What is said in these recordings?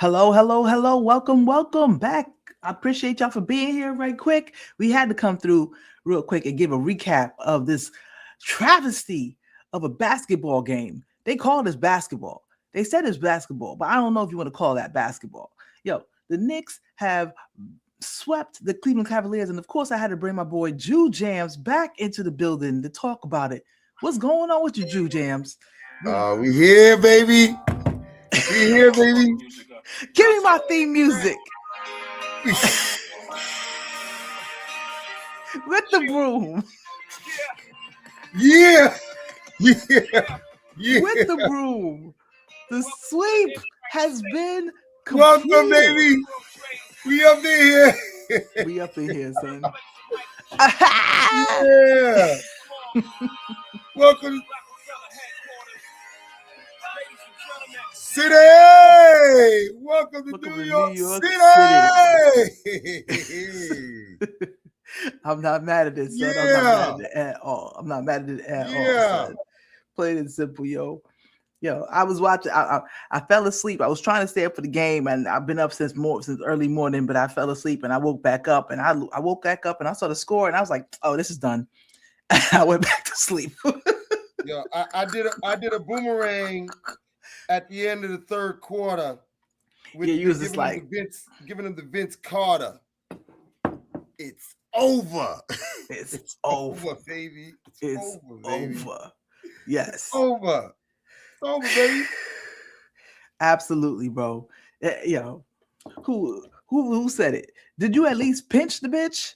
Hello, hello, hello. Welcome, welcome back. I appreciate y'all for being here right quick. We had to come through real quick and give a recap of this travesty of a basketball game. They call this basketball. They said it's basketball, but I don't know if you want to call that basketball. Yo, the Knicks have swept the Cleveland Cavaliers, and of course, I had to bring my boy Jew Jams back into the building to talk about it. What's going on with you, Jew Jams? We here, baby. We here, baby. Give me my theme music. With the broom. Yeah. Yeah. Yeah. With the broom. The sweep has been completed. Welcome, baby. We up in here. We up in here, son. Yeah. Welcome. City! Welcome to New York City! I'm not mad at this, son. Yeah. I'm not mad at it at all. I'm not mad at it at all, son. Plain and simple, yo. Yo, I was watching. I fell asleep. I was trying to stay up for the game, and I've been up since early morning. But I fell asleep, and I woke back up, and I woke back up, and I saw the score, and I was like, "Oh, this is done." I went back to sleep. Yo, I did a boomerang at the end of the third quarter. With you was just like giving him the Vince Carter. It's over. It's over, baby. It's over, baby. Over. Yes. It's over. It's over, baby. Absolutely, bro. Yo, who said it? Did you at least pinch the bitch?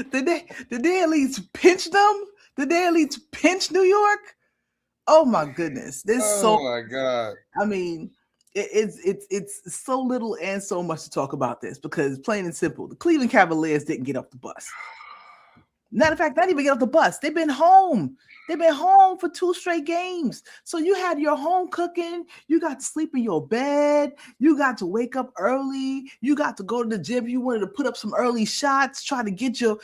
Did they at least pinch them? Did they at least pinch New York? Oh my goodness. Oh my God. I mean, it's so little and so much to talk about this because plain and simple, the Cleveland Cavaliers didn't get off the bus. Matter of fact, not even get off the bus. They've been home. They've been home for 2 straight games. So you had your home cooking. You got to sleep in your bed. You got to wake up early. You got to go to the gym. You wanted to put up some early shots. Try to get your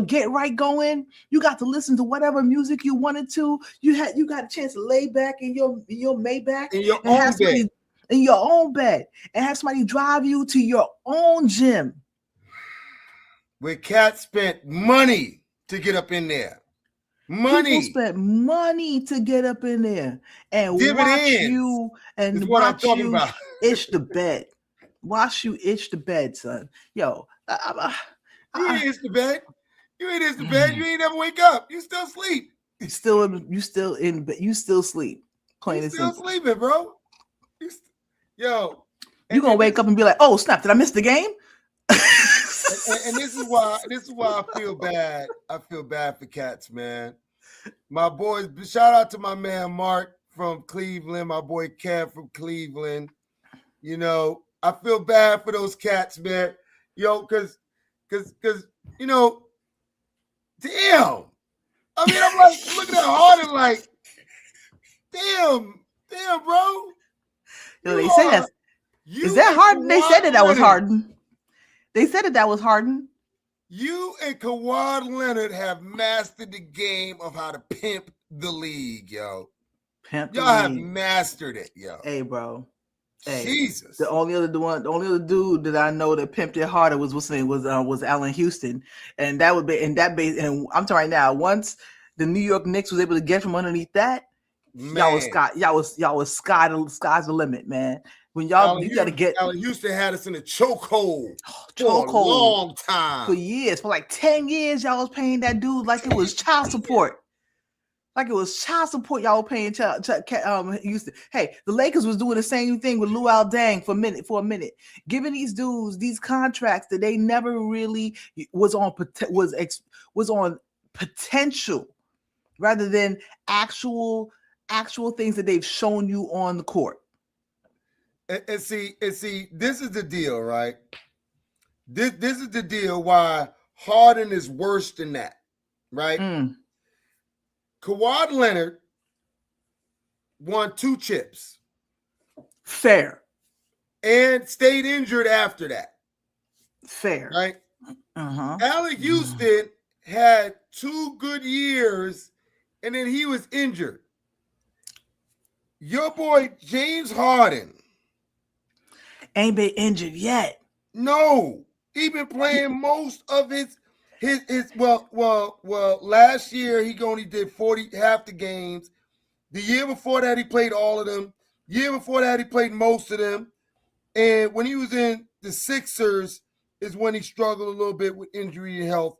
get right going. You got to listen to whatever music you wanted to. You got a chance to lay back in your Maybach in your own bed. In your own bed and have somebody drive you to your own gym. Where cats spent money to get up in there. People spent money to get up in there and watch you itch the bed. Watch you itch the bed, son. Yo, you ain't itch the bed. You ain't itch the bed. You ain't never wake up. You still sleep. You still in bed. You still sleep. Plain and simple. Still sleeping, bro. Yo, you gonna wake up and be like, "Oh snap! Did I miss the game?" And this is why I feel bad. I feel bad for cats, man. My boys, shout out to my man Mark from Cleveland, my boy Kev from Cleveland. You know, I feel bad for those cats, man. Yo, cause you know, damn. I mean, I'm like looking at Harden like, damn, bro. Yo, they say that. Is that Harden? They said that was Harden. They said that was Harden. You and Kawhi Leonard have mastered the game of how to pimp the league, yo. Y'all have mastered it, yo. Hey, bro. Hey, Jesus. The only other dude that I know that pimped it harder was Allen Houston, and that would be and I'm telling right now. Once the New York Knicks was able to get from underneath that, y'all was sky's the limit, man. When you got to get Allen Houston had us in a chokehold for a long time. For years, for like 10 years, y'all was paying that dude like it was child support. Like it was child support, y'all were paying Houston. Hey, the Lakers was doing the same thing with Luol Deng for a minute, giving these dudes these contracts that they never really was on potential, rather than actual things that they've shown you on the court. And see, this is the deal, right? This is the deal why Harden is worse than that, right? Kawhi Leonard won 2 chips. Fair. And stayed injured after that. Fair. Right? Allen Houston had 2 good years, and then he was injured. Your boy James Harden ain't been injured yet. No, he been playing most of his last year he only did 40 half the games. The year before that he played all of them. Year before that he played most of them. And when he was in the Sixers is when he struggled a little bit with injury and health.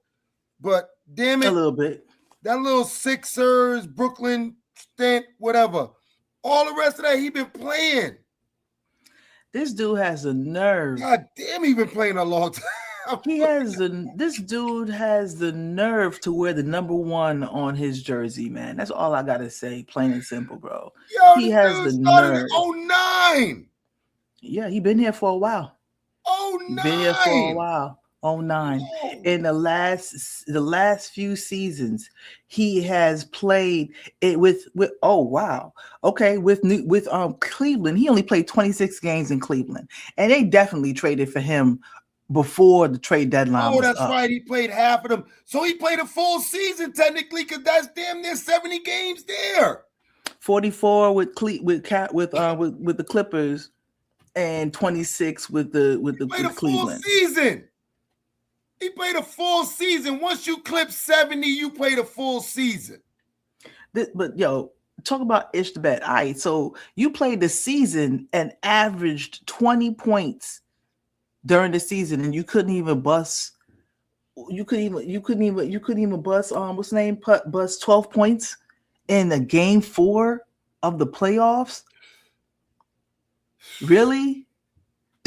But damn it, a little bit. That little Sixers, Brooklyn stint, whatever. All the rest of that he been playing. This dude has a nerve. God damn, he been playing a long time. This dude has the nerve to wear the number 1 on his jersey, man. That's all I gotta say, plain and simple, bro. Yo, he has the started nerve. In 09. Yeah, he been here for a while. 09. Been here for a while. 09. In the last few seasons, he has played it with Cleveland. He only played 26 games in Cleveland, and they definitely traded for him before the trade deadline. Oh, that's right. He played half of them, so he played a full season technically, because that's damn near 70 games there. 44 with the Clippers, and 26 with Cleveland. Full season. He played a full season. Once you clip 70, you played a full season. But yo, talk about Ish the Bet. All right, so you played the season and averaged 20 points during the season, and you couldn't even bust. You couldn't even bust. What's the name? Bust 12 points in the game 4 of the playoffs. Really?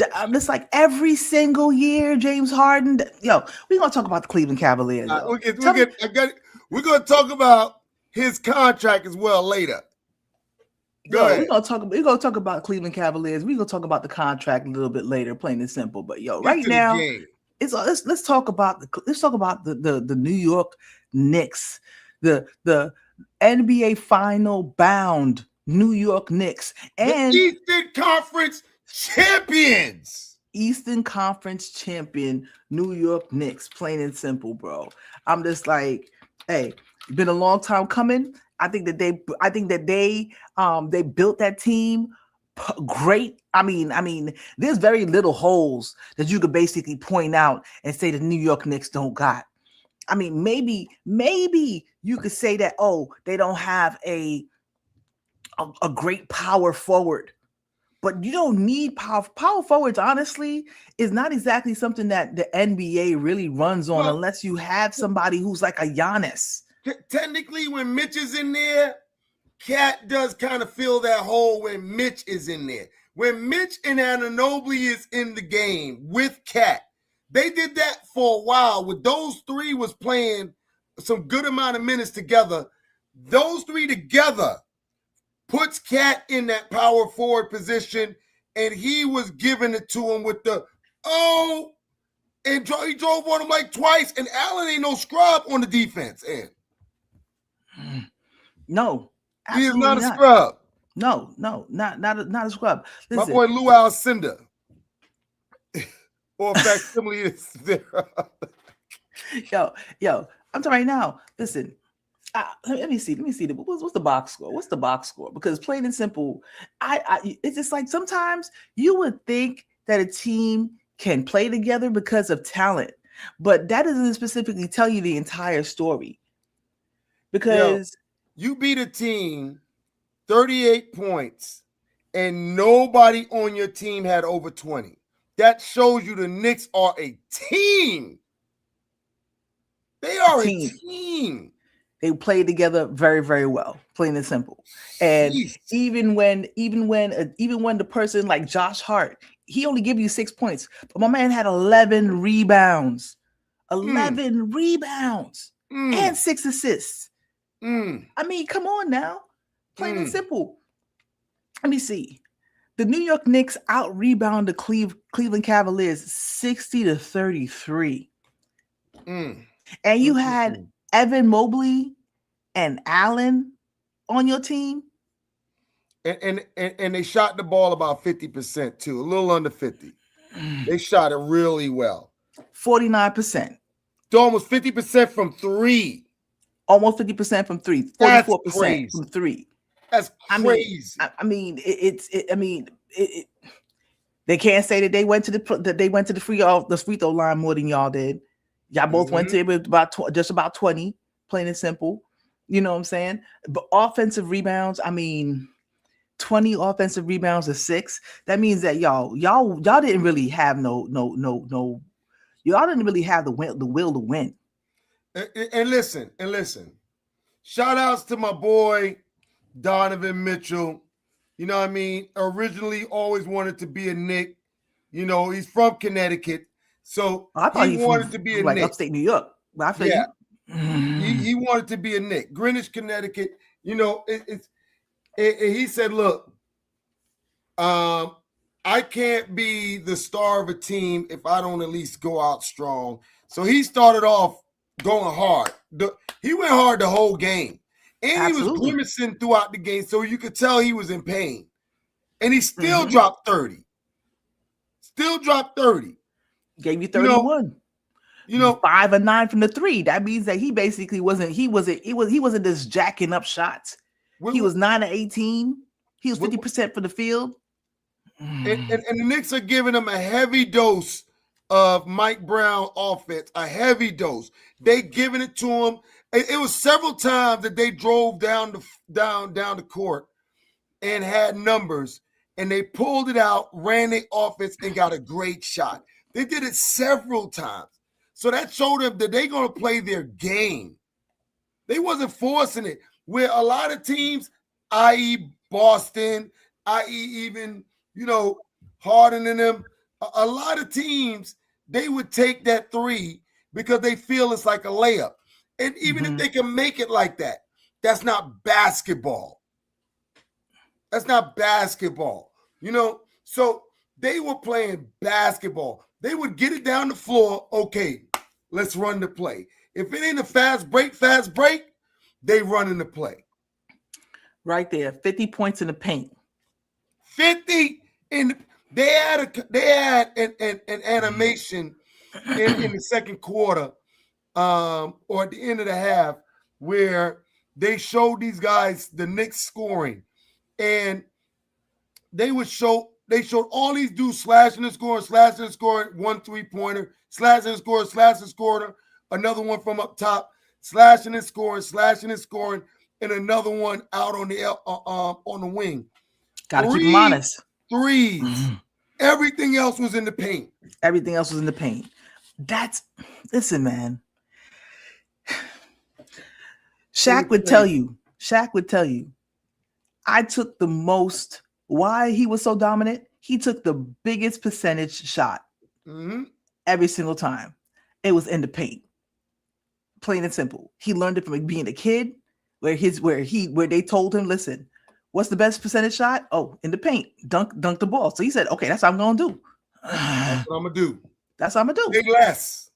It's like every single year, James Harden. Yo, we're gonna talk about the Cleveland Cavaliers. We're gonna talk about his contract as well later. Go ahead. We're gonna talk about Cleveland Cavaliers. We're gonna talk about the contract a little bit later, plain and simple. But yo, right now, let's talk about the New York Knicks, the NBA final bound New York Knicks, and the Eastern Conference champions. Eastern Conference champion New York Knicks, plain and simple, bro. I'm just like, hey, been a long time coming. I think that they built that team great. I mean, there's very little holes that you could basically point out and say the New York Knicks don't got. I mean, maybe you could say that, they don't have a great power forward. But you don't need power forwards, honestly, is not exactly something that the NBA really runs on, unless you have somebody who's like a Giannis. Technically, when Mitch is in there, Cat does kind of fill that hole when Mitch is in there. When Mitch and Anunoby is in the game with Cat, they did that for a while. With those three was playing some good amount of minutes together. Those three together puts Cat in that power forward position, and he was giving it to him with the and he drove on him like twice, and Allen ain't no scrub on the defense end. No, he is not a scrub. No, not a scrub. Listen, my boy Lou Alcindor, or facsimile is there. Yo, I'm telling you right now. Listen. Let me see. What's the box score? What's the box score? Because plain and simple, it's just like sometimes you would think that a team can play together because of talent, but that doesn't specifically tell you the entire story. Because you beat a team 38 points and nobody on your team had over 20. That shows you the Knicks are a team. They are a team. They played together very, very well, plain and simple. And even when the person like Josh Hart, he only give you 6 points, but my man had 11 rebounds, and 6 assists. I mean, come on now, plain and simple. Let me see. The New York Knicks out rebounded Cleveland Cavaliers 60-33, and you had Evan Mobley and Allen on your team. And they shot the ball about 50% too, a little under 50. They shot it really well. 49%. Almost 50% from 3. Almost 50% from 3. 44% from 3. That's crazy. They can't say that they went to the free throw line more than y'all did. Y'all both went to it just about 20, plain and simple. You know what I'm saying? But offensive rebounds, 20 offensive rebounds to 6. That means that y'all didn't really have y'all didn't really have the will to win. And listen. Shout outs to my boy Donovan Mitchell. You know what I mean? Originally always wanted to be a Knick. You know, he's from Connecticut. So he wanted to be a like Knick. Upstate New York. I feel you. He wanted to be a Knick. Greenwich, Connecticut. You know, he said, look, I can't be the star of a team if I don't at least go out strong. So he started off going hard. He went hard the whole game. And Absolutely. He was grimacing throughout the game, so you could tell he was in pain. And he still dropped 30. Still dropped 30. Gave you 31. You know, 5 and 9 from the 3. That means that he basically wasn't just jacking up shots. He was 9 of 18. He was 50% for the field. And the Knicks are giving him a heavy dose of Mike Brown offense, a heavy dose. They giving it to him. It was several times that they drove down the court and had numbers, and they pulled it out, ran their offense, and got a great shot. They did it several times. So that showed them that they're going to play their game. They wasn't forcing it. Where a lot of teams, i.e. Boston, i.e. even, Harden and them, a lot of teams, they would take that 3 because they feel it's like a layup. And even if they can make it like that, that's not basketball. That's not basketball. So they were playing basketball. They would get it down the floor. Okay, let's run the play. If it ain't a fast break, they run in the play. Right there, 50 points in the paint. 50 in. They had an animation in the second quarter, or at the end of the half, where they showed these guys the Knicks scoring, and they showed all these dudes slashing and scoring, 1 3-pointer, slashing and scoring, another one from up top, slashing and scoring, and another one out on the wing. Gotta keep them honest. Threes. Everything else was in the paint. Listen, man. Shaq would tell you, I took the most. Why he was so dominant? He took the biggest percentage shot every single time. It was in the paint. Plain and simple. He learned it from being a kid, where they told him, listen, what's the best percentage shot? Oh, in the paint. Dunk the ball. So he said, okay, that's what I'm gonna do. That's what I'm gonna do. Say less.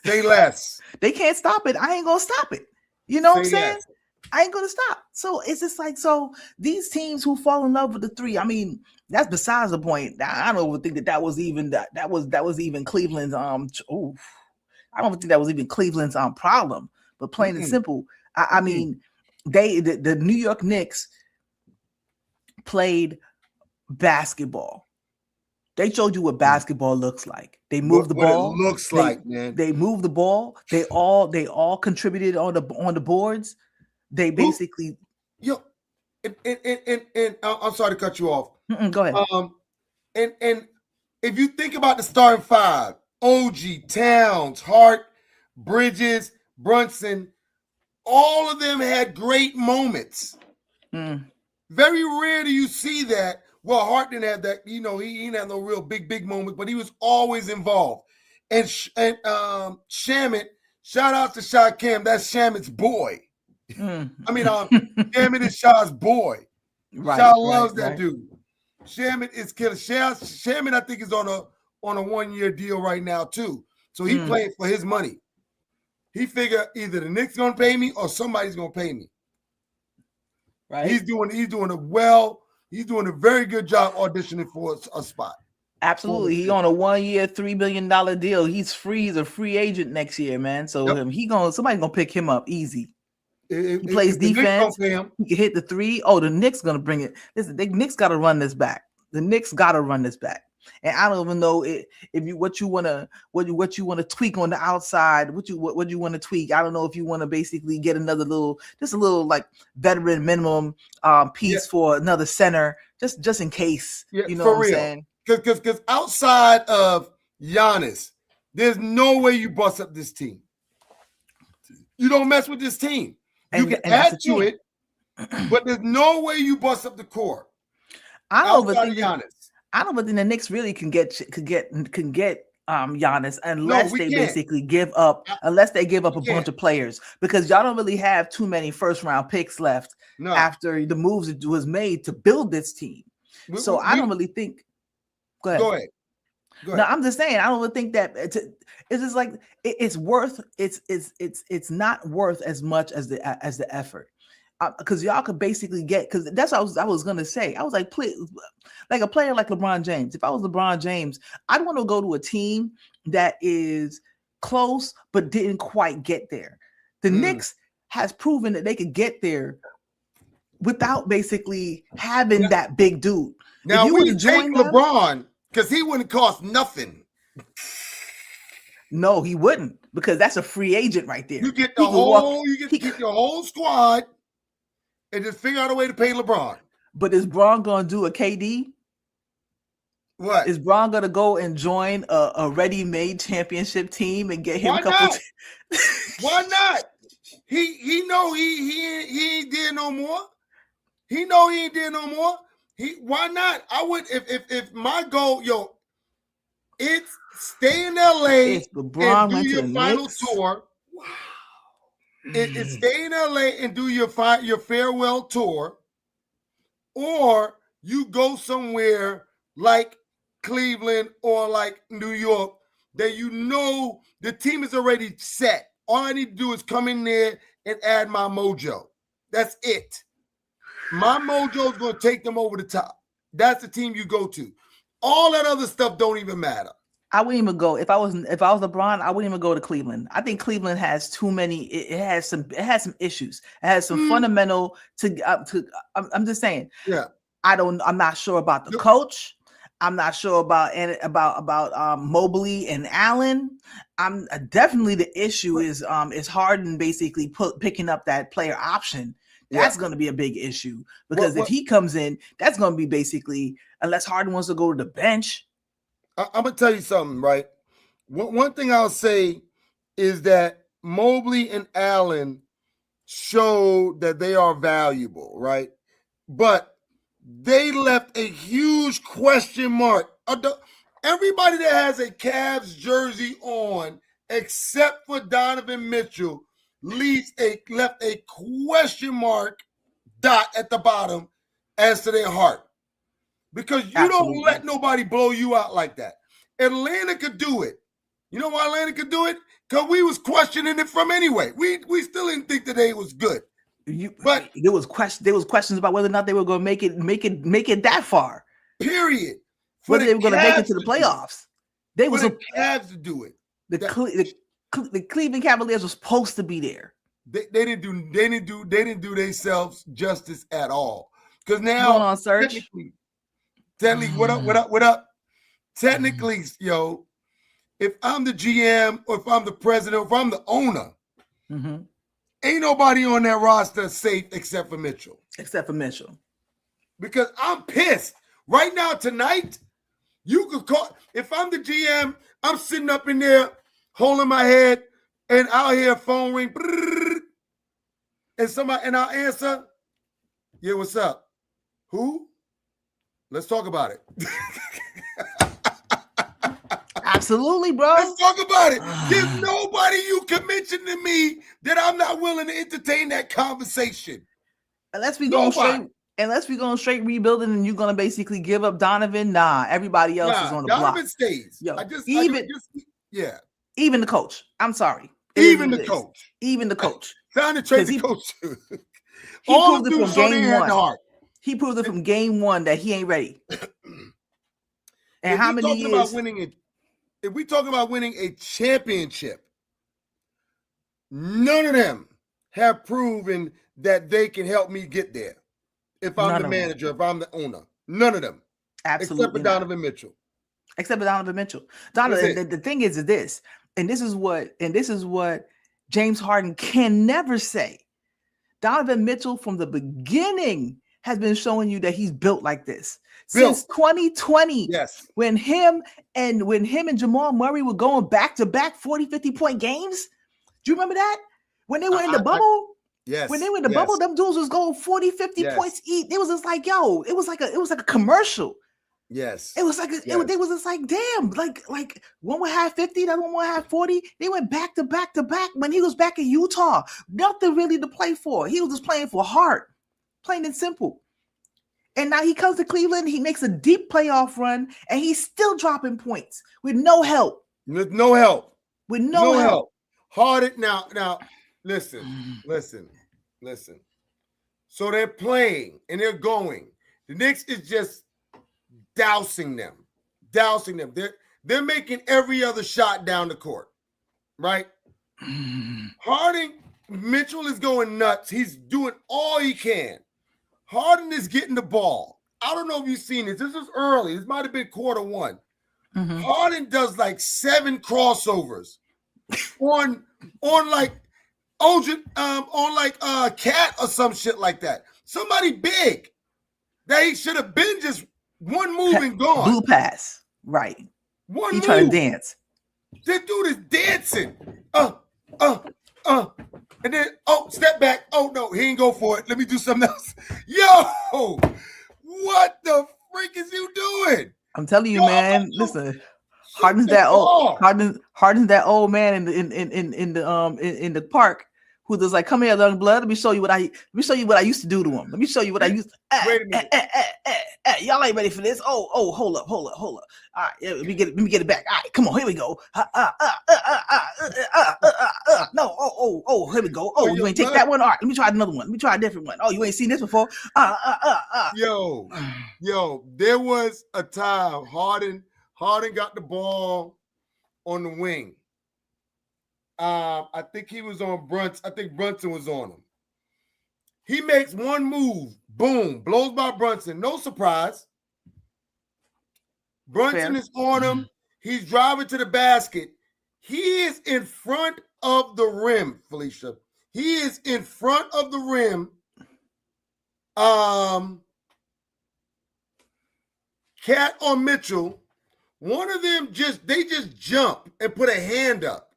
Say less. They can't stop it. I ain't gonna stop it. You know what I'm saying? Less. I ain't gonna stop. So it's just like, so these teams who fall in love with the 3, that's besides the point. I don't even think that was even that was even Cleveland's I don't think that was even Cleveland's problem. But plain and simple, the New York Knicks played basketball. They showed you what basketball looks like. They moved the ball. It looks like, man. They moved the ball. They all contributed on the boards. They basically and I'm sorry to cut you off. Go ahead. And if you think about the starting 5, OG, Towns, Hart, Bridges, Brunson, all of them had great moments. Very rare do you see that. Well, Hart didn't have that. He didn't have no real big moments, but he was always involved. And Shamet, shout out to Sha Cam. That's Shamet's boy. Shamet is Sha's boy. Right, Sha loves that dude. Shamet is killer. Shamet, I think, is on a 1-year deal right now too. So he playing for his money. He figure either the Knicks gonna pay me or somebody's gonna pay me. Right. He's doing a very good job auditioning for a spot. Absolutely. He's on a 1-year, $3 million deal. He's free. He's a free agent next year, man. So somebody's gonna pick him up easy. He plays defense. He can hit the three. Oh, the Knicks gonna bring it. Listen, the Knicks got to run this back. The Knicks got to run this back. And I don't even know if you what you want to tweak on the outside. What you want to tweak. I don't know if you want to basically get another little like veteran minimum piece for another center, just in case. You know what I'm saying? Because outside of Giannis, there's no way you bust up this team. You don't mess with this team. You can add to it, but there's no way you bust up the core. I don't think the Knicks really can get Giannis unless they basically give up a bunch of players, because y'all don't really have too many first round picks left after the moves that was made to build this team. So I don't really think. Go ahead. No, I'm just saying I don't really think that it's just like it's not worth as much as the effort. Because y'all could basically get, because that's what I was gonna say. I was like, please, like a player like LeBron James. If I was LeBron James, I'd want to go to a team that is close but didn't quite get there. The Knicks has proven that they could get there without basically having that big dude. Now we take LeBron because he wouldn't cost nothing. No, he wouldn't, because that's a free agent right there. You get keep your whole squad. And just figure out a way to pay LeBron. But is Bron going to do a KD? What? Is Bron going to go and join a ready-made championship team and get him a couple? Why not? He know he ain't did no more. He know he ain't did no more. Why not? I would if my goal, it's stay in LA and do your final tour. Wow. It's stay in LA and do your farewell tour, or you go somewhere like Cleveland or like New York that you know the team is already set. All I need to do is come in there and add my mojo. That's it. My mojo is going to take them over the top. That's the team you go to. All that other stuff don't even matter. I wouldn't even go if I was LeBron. I wouldn't even go to Cleveland. I think Cleveland has too many. It has some issues. It has some fundamental. I'm just saying. Yeah. I'm not sure about the coach. I'm not sure about Mobley and Allen. I'm definitely the issue is Harden basically picking up that player option. That's going to be a big issue, because if he comes in, that's going to be basically, unless Harden wants to go to the bench. I'm going to tell you something, right? One thing I'll say is that Mobley and Allen show that they are valuable, right? But they left a huge question mark. Everybody that has a Cavs jersey on, except for Donovan Mitchell, left a question mark dot at the bottom as to their heart. Because you don't let nobody blow you out like that. Atlanta could do it. You know why Atlanta could do it? Because we was questioning it from anyway. We still didn't think that they was good. But there was questions about whether or not they were going to make it that far. Period. Whether they were going to make it to the playoffs. They was the Cavs to do it. The Cleveland Cavaliers were supposed to be there. They didn't do themselves justice at all. Because now on search. Technically, what up? Technically, if I'm the GM or if I'm the president or if I'm the owner, ain't nobody on that roster safe except for Mitchell. Because I'm pissed. Right now, tonight, you could call. If I'm the GM, I'm sitting up in there holding my head and I'll hear a phone ring. And I'll answer. Yeah, what's up? Who? Let's talk about it. Absolutely, bro. Let's talk about it. There's nobody you can mention to me that I'm not willing to entertain that conversation. Unless we go straight rebuilding and you're going to basically give up Donovan, everybody else is on the block. Donovan stays. Even the coach. I'm sorry. Even the coach. Time to trade the coach. He proved it from game one. He proved it from game one that he ain't ready. And how many years? If we talk about winning a championship, none of them have proven that they can help me get there. If I'm the manager, if I'm the owner, none of them. Absolutely except for Donovan Mitchell. Except for Donovan Mitchell. Donovan, the thing is this, and this is what James Harden can never say. Donovan Mitchell from the beginning has been showing you that he's built like this. Since 2020, yes. when him and Jamal Murray were going back-to-back 40, 50-point games. Do you remember that? When they were in the bubble? Yes. When they were in the bubble, them dudes was going 40, 50 points each. It was just like, yo, it was like a commercial. Yes. It was like they was just like, damn, like one would have 50, the other one would have 40. They went back to back to back when he was back in Utah. Nothing really to play for. He was just playing for heart, plain and simple. And now he comes to Cleveland, he makes a deep playoff run, and he's still dropping points with no help. With no help. With no help. Harden, now, listen. So they're playing and they're going. The Knicks is just dousing them. They're making every other shot down the court, right? Harden, Mitchell is going nuts. He's doing all he can. Harden is getting the ball. I don't know if you've seen this. This was early. This might have been quarter one. Mm-hmm. Harden does like 7 crossovers on Cat or some shit like that. Somebody big. They should have been just one move and gone. Blue pass. Right. One he move. Trying to dance. This dude is dancing. And then, step back. Oh, no, he ain't go for it. Let me do something else. Yo, what the freak is you doing? I'm telling you, man. Listen, Harden's that old. Harden's that old man in the park who was like, "Come here, young blood. Let me show you what I used to do to him. Let me show you what I used to." Wait a minute. Y'all ain't ready for this. Oh, hold up. All right, let me get it back. All right, come on, here we go. No, here we go. Oh, you ain't take that one. All right, let me try another one. Let me try a different one. Oh, you ain't seen this before. Yo, there was a time Harden got the ball on the wing. I think he was on Brunson. I think Brunson was on him. He makes one move, boom, blows by Brunson. No surprise. Brunson is on him. He's driving to the basket. He is in front of the rim, Felicia. He is in front of the rim. Cat or Mitchell, one of them just jump and put a hand up.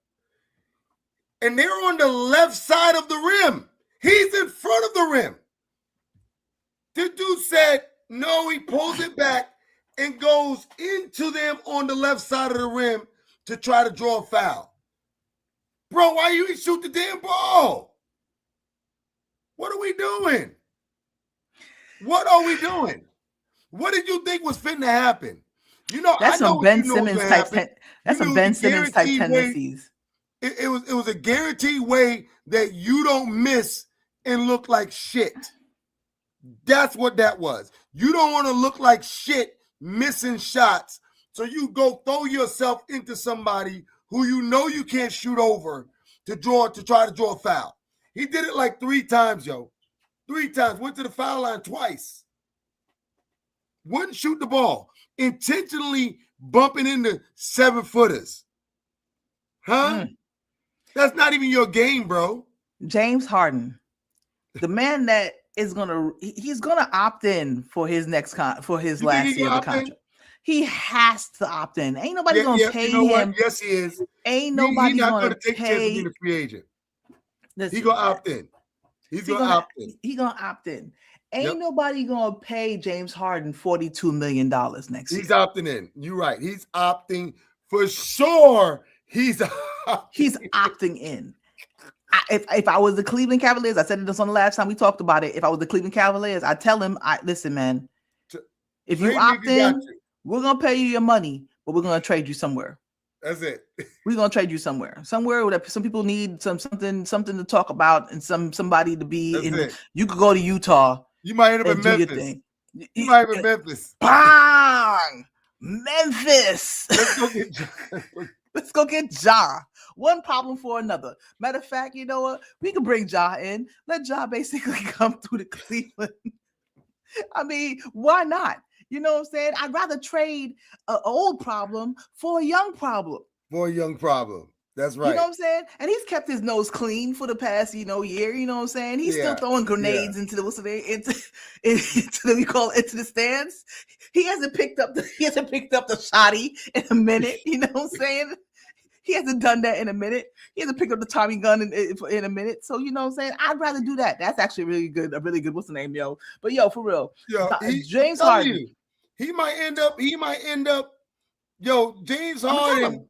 And they're on the left side of the rim. He's in front of the rim. The dude said, no, he pulls it back and goes into them on the left side of the rim to try to draw a foul. Bro, why you shoot the damn ball? What are we doing? What are we doing? What did you think was fitting to happen? You know, that's some Ben Simmons type. That's some Ben Simmons type tendencies. It was a guaranteed way that you don't miss and look like shit. That's what that was. You don't want to look like shit missing shots. So you go throw yourself into somebody who you know you can't shoot over to try to draw a foul. He did it like 3 times, yo. 3 times. Went to the foul line twice. Wouldn't shoot the ball. Intentionally bumping into 7-footers. Huh? That's not even your game, bro. James Harden, the man that is he's gonna opt in for his last year of the contract. He has to opt in. Ain't nobody gonna pay him. What? Yes, he is. Ain't nobody gonna take chance of being a free agent. He's gonna opt in. He's gonna opt in. He's gonna opt in. Ain't nobody gonna pay James Harden $42 million next year. He's opting in. You're right. He's opting for sure. He's opting in. If I was the Cleveland Cavaliers, I said this on the last time we talked about it. If I was the Cleveland Cavaliers, I tell him, listen, man, if you opt in, we're gonna pay you your money, but we're gonna trade you somewhere. That's it. We're gonna trade you somewhere where some people need something to talk about and somebody to be in. You could go to Utah. You might end up in Memphis. You might be in Memphis. Bang! Memphis. Let's go get Ja. Let's go get Ja. One problem for another. Matter of fact, you know what? We can bring Ja in. Let Ja basically come through the Cleveland. I mean, why not? You know what I'm saying? I'd rather trade an old problem for a young problem. For a young problem. That's right. You know what I'm saying? And he's kept his nose clean for the past, year. You know what I'm saying? He's still throwing grenades into the we call it, into the stands. He hasn't picked up the shotty in a minute. You know what I'm saying? He hasn't done that in a minute. He hasn't picked up the Tommy gun in a minute. So you know what I'm saying? I'd rather do that. That's actually really good. A really good. What's the name, yo? But yo, for real, James Harden. He might end up. Yo, James Harden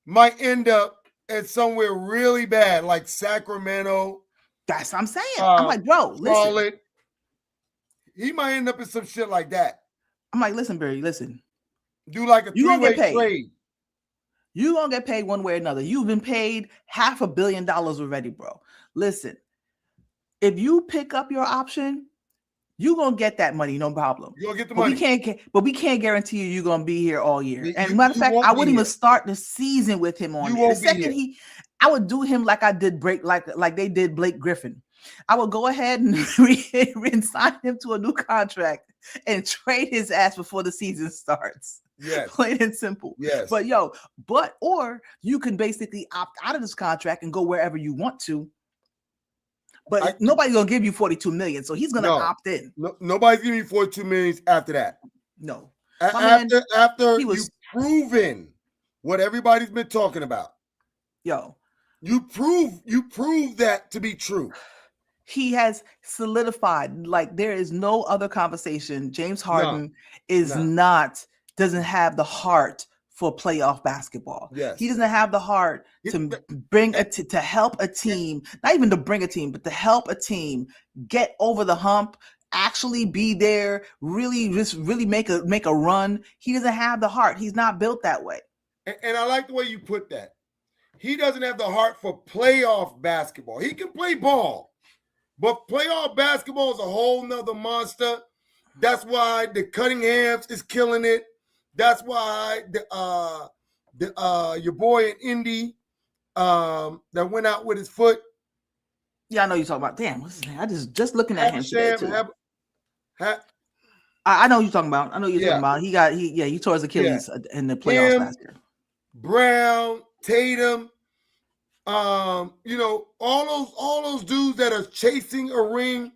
might end up at somewhere really bad, like Sacramento. That's what I'm saying. I'm like, bro, listen. He might end up in some shit like that. I'm like, listen, Barry, listen. Do like a three-way trade. You're going to get paid one way or another. You've been paid $500 million already, bro. Listen, if you pick up your option, you're going to get that money, no problem. You're going to get the money. We can't guarantee you're going to be here all year. And matter of fact, I wouldn't even start the season with him on there. The second I would do him like I did like they did Blake Griffin. I would go ahead and sign him to a new contract and trade his ass before the season starts. Yes. Plain and simple. Yes. Or you can basically opt out of this contract and go wherever you want to. But nobody's gonna give you $42 million, so he's gonna opt in. No, nobody's giving you $42 million after that. No. After you've proven what everybody's been talking about. Yo. You prove that to be true. He has solidified, like there is no other conversation. James Harden doesn't have the heart for playoff basketball. Yes. He doesn't have the heart to bring to help a team, not even to bring a team, but to help a team get over the hump, actually be there, really make a run. He doesn't have the heart. He's not built that way. And I like the way you put that. He doesn't have the heart for playoff basketball. He can play ball, but playoff basketball is a whole nother monster. That's why the Cunninghams is killing it. That's why your boy in Indy that went out with his foot. Yeah, I know you're talking about. Damn, what's his name? I just looking at him today too. I know what you're talking about. I know what you're talking about. He tore his Achilles in the playoffs last year. Brown, Tatum, all those dudes that are chasing a ring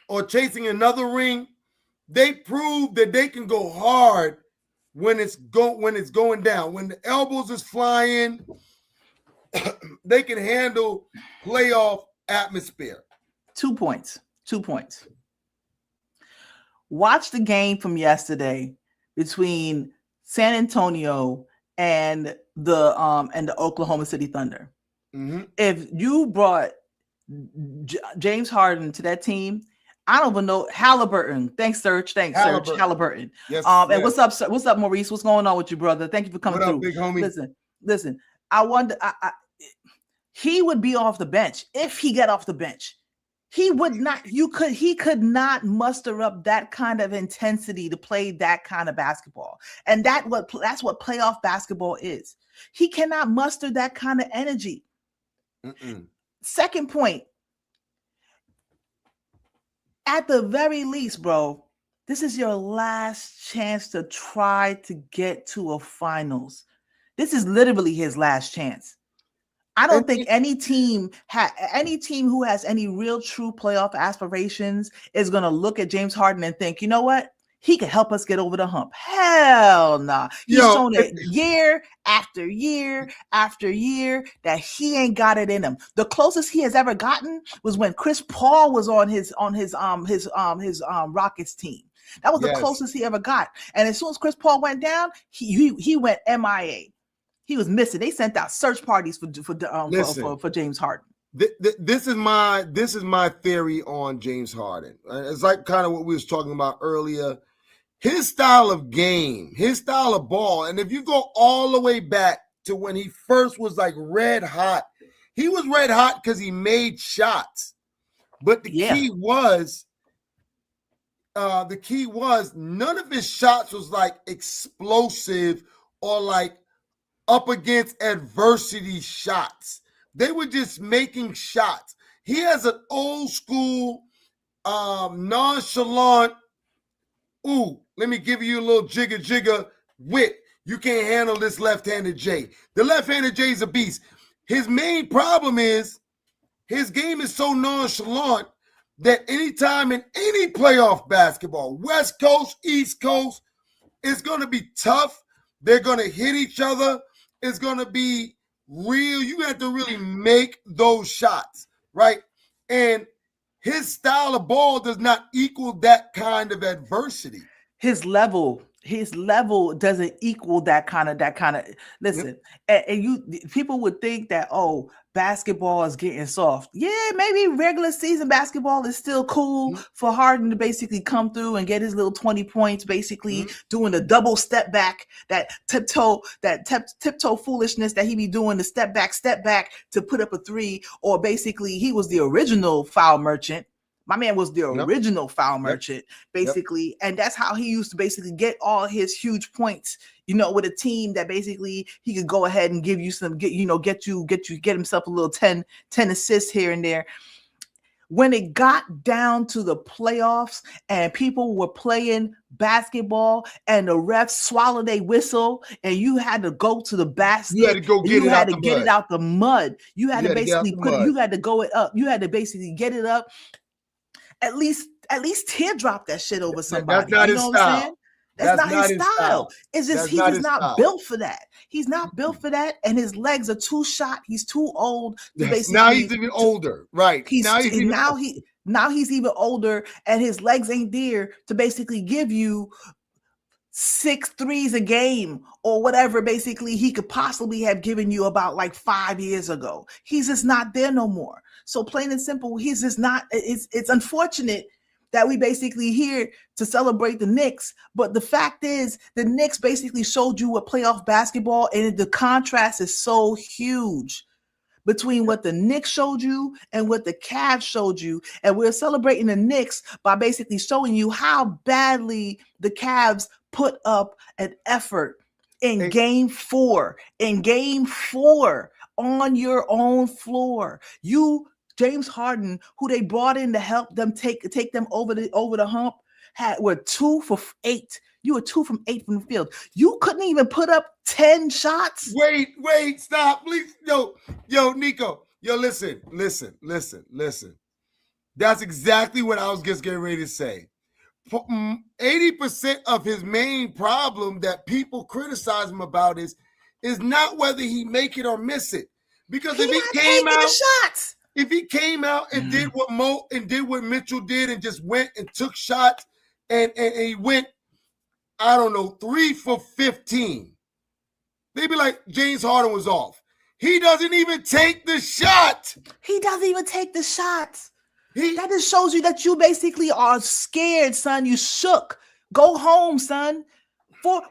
or chasing another ring, they prove that they can go hard when it's going down. When the elbows is flying, they can handle playoff atmosphere. 2 points. Watch the game from yesterday between San Antonio and the Oklahoma City Thunder. Mm-hmm. If you brought James Harden to that team, I don't even know. Halliburton. Thanks, Serge. Halliburton. Yes, and what's up, sir? What's up, Maurice? What's going on with you, brother? Thank you for coming through. Big homie? Listen. I wonder. He would be off the bench if he got off the bench. He would not. He could not muster up that kind of intensity to play that kind of basketball. And that's what playoff basketball is. He cannot muster that kind of energy. Mm-mm. Second point. At the very least, bro, this is your last chance to try to get to a finals. This is literally his last chance. I don't think any team who has any real true playoff aspirations is going to look at James Harden and think, you know what? He can help us get over the hump. Hell nah. He's shown it year after year after year that he ain't got it in him. The closest he has ever gotten was when Chris Paul was on his Rockets team. That was the closest he ever got. And as soon as Chris Paul went down, he went MIA. He was missing. They sent out search parties for James Harden. This is my theory on James Harden. It's like kind of what we was talking about earlier. His style of game, his style of ball, and if you go all the way back to when he first was like red hot, he was red hot because he made shots. But the key was none of his shots was like explosive or like up against adversity shots. They were just making shots. He has an old school, nonchalant, ooh, let me give you a little jigger wit. You can't handle this left-handed J. The left-handed J is a beast. His main problem is his game is so nonchalant that anytime in any playoff basketball, West Coast, East Coast, it's going to be tough. They're going to hit each other. It's going to be real. You have to really make those shots, right? And his style of ball does not equal that kind of adversity. His level doesn't equal that kind of. Listen, and you people would think that, oh, basketball is getting soft. Yeah, maybe regular season basketball is still cool for Harden to basically come through and get his little 20 points, basically doing a double step back, that tiptoe foolishness that he be doing, the step back to put up a three, or basically he was the original foul merchant. My man was the original foul merchant, basically. And that's how he used to basically get all his huge points, with a team that basically he could go ahead and give you some, get himself a little 10 assists here and there. When it got down to the playoffs and people were playing basketball and the refs swallowed a whistle and you had to go to the basket, you had to go get it out the mud. You had to basically you had to go it up. You had to basically get it up. At least teardrop that shit over somebody. That's not his style. That's not his style. It's just he's just not built for that. He's not built for that, and his legs are too shot. He's too old to basically. Now he's even older, right? Now he's even older, and his legs ain't there to basically give you 6 threes a game or whatever basically he could possibly have given you about like 5 years ago. He's just not there no more. So plain and simple, he's just not. It's unfortunate that we basically here to celebrate the Knicks, but the fact is the Knicks basically showed you what playoff basketball, and the contrast is so huge between what the Knicks showed you and what the Cavs showed you. And we're celebrating the Knicks by basically showing you how badly the Cavs put up an effort in game 4. In game 4 on your own floor. James Harden, who they brought in to help them take them over the hump, were 2 for 8. You were 2 from 8 from the field. You couldn't even put up 10 shots. Wait, stop, please. Yo, Nico. Yo, listen. That's exactly what I was just getting ready to say. 80% of his main problem that people criticize him about is not whether he make it or miss it. Because if he came out and did what Mitchell did and just went and took shots and he went, I don't know, 3 for 15, they'd be like, James Harden was off. He doesn't even take the shot. That just shows you that you basically are scared, son. You shook. Go home, son.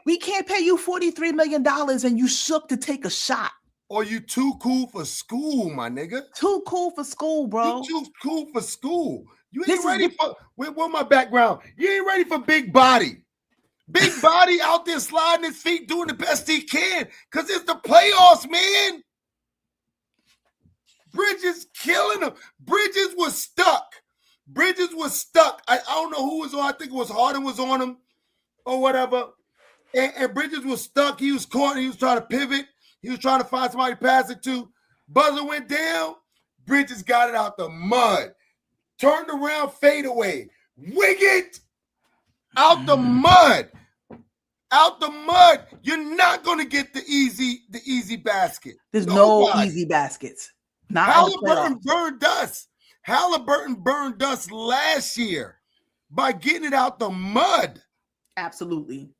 We can't pay you $43 million and you shook to take a shot. Or you too cool for school, my nigga. Too cool for school, bro. You too cool for school. You ain't ready for, with my background, you ain't ready for big body. Big body out there sliding his feet, doing the best he can. Because it's the playoffs, man. Bridges killing him. Bridges was stuck. I don't know who was on. I think it was Harden was on him or whatever. And Bridges was stuck. He was caught. He was trying to pivot. He was trying to find somebody to pass it to. Buzzer went down. Bridges got it out the mud. Turned around, fade away. Wig it out the mud. Out the mud. You're not going to get the easy basket. There's no easy baskets. Not Halliburton burned dust. Halliburton burned dust last year by getting it out the mud. Absolutely.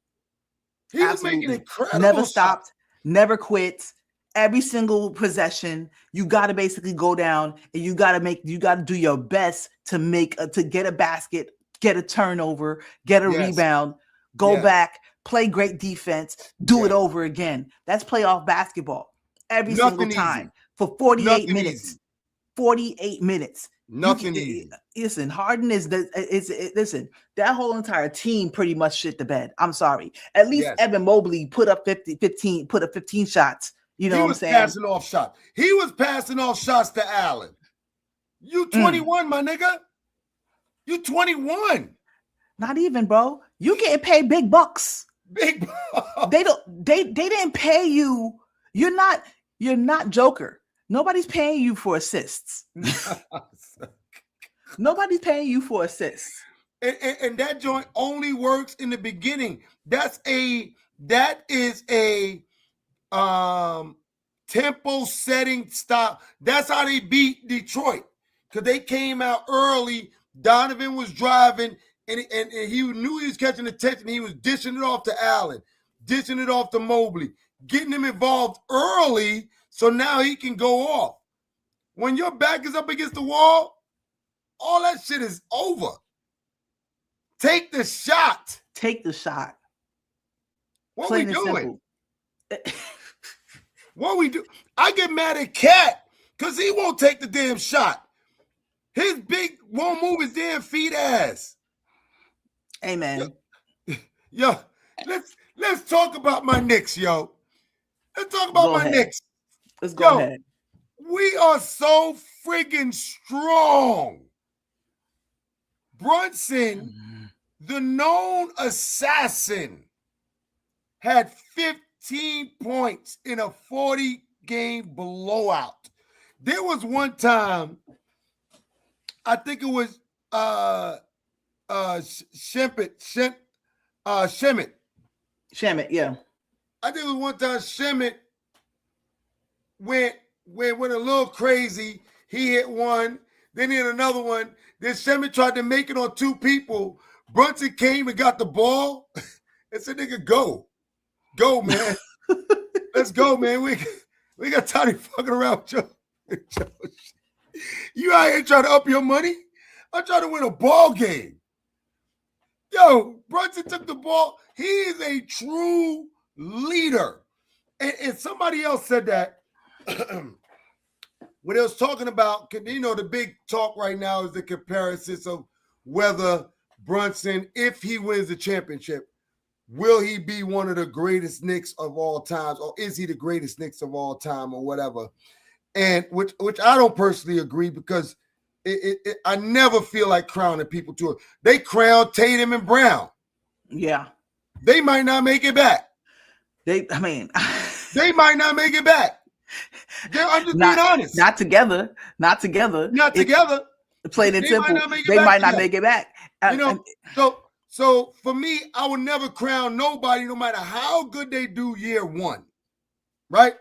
He was making incredible Never shots. stopped. Never quit. Every single possession, you got to basically go down and you got to do your best to get a basket, get a turnover, get a rebound, go back, play great defense, do it over again. That's playoff basketball every single time for 48 minutes. 48 minutes. Nothing easy. Listen, Harden listen, that whole entire team pretty much shit the bed. I'm sorry. At least Evan Mobley put up 15 shots. You know what I'm saying? He was passing off shots. He was passing off shots to Allen. You 21, my nigga. You 21. Not even, bro. You getting paid big bucks. Big bucks. They didn't pay you. You're not Joker. Nobody's paying you for assists. Nobody's paying you for assists. And that joint only works in the beginning. That is a tempo setting style. That's how they beat Detroit. Because they came out early. Donovan was driving, and he knew he was catching attention. He was dishing it off to Allen, dishing it off to Mobley, getting him involved early so now he can go off. When your back is up against the wall, all that shit is over. Take the shot. Take the shot. What we doing? What we do? I get mad at Cat because he won't take the damn shot. His big won't move his damn feet ass. Amen. Yo, let's talk about my Knicks, yo. Let's talk about my Knicks. Let's go ahead. We are so friggin' strong. Brunson, the known assassin, had 15 points in a 40-game blowout. There was one time, I think it was Shemet. Shemet, yeah. I think it was one time Shemet went a little crazy. He hit one, then he hit another one. Then Shemet tried to make it on two people. Brunson came and got the ball and said, nigga, go. Go, man. Let's go, man. We got tired of fucking around with your You out here trying to up your money? I'm trying to win a ball game. Yo, Brunson took the ball. He is a true leader. And somebody else said that when they was talking about, you know, the big talk right now is the comparisons of whether Brunson, if he wins the championship, will he be one of the greatest Knicks of all times, or is he the greatest Knicks of all time, or whatever? And which I don't personally agree, because I never feel like crowning people to it. They crowned Tatum and Brown. Yeah. They might not make it back. They might not make it back. I'm just being honest. Not together. Plain and simple. They might not make it back. You know, so for me, I would never crown nobody, no matter how good they do year one. Right?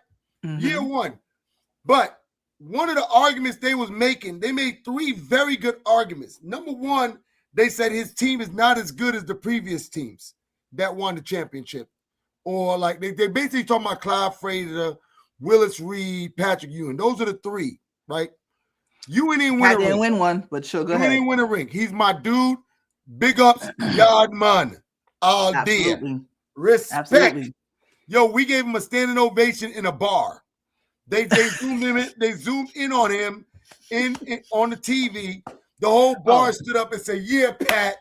Mm-hmm. Year one. But one of the arguments they was making, they made three very good arguments. Number one, they said his team is not as good as the previous teams that won the championship. Or like they basically talking about Clyde Frazier, Willis Reed, Patrick Ewing. Those are the three, right? Ewing didn't win a ring. Didn't win one, but sure, go ahead. He didn't win a ring. He's my dude. Big ups, yard man. All day. Respect. Absolutely. Yo, we gave him a standing ovation in a bar. They zoomed him in, they zoomed in on him on the TV. The whole bar stood up and said, "Yeah, Pat."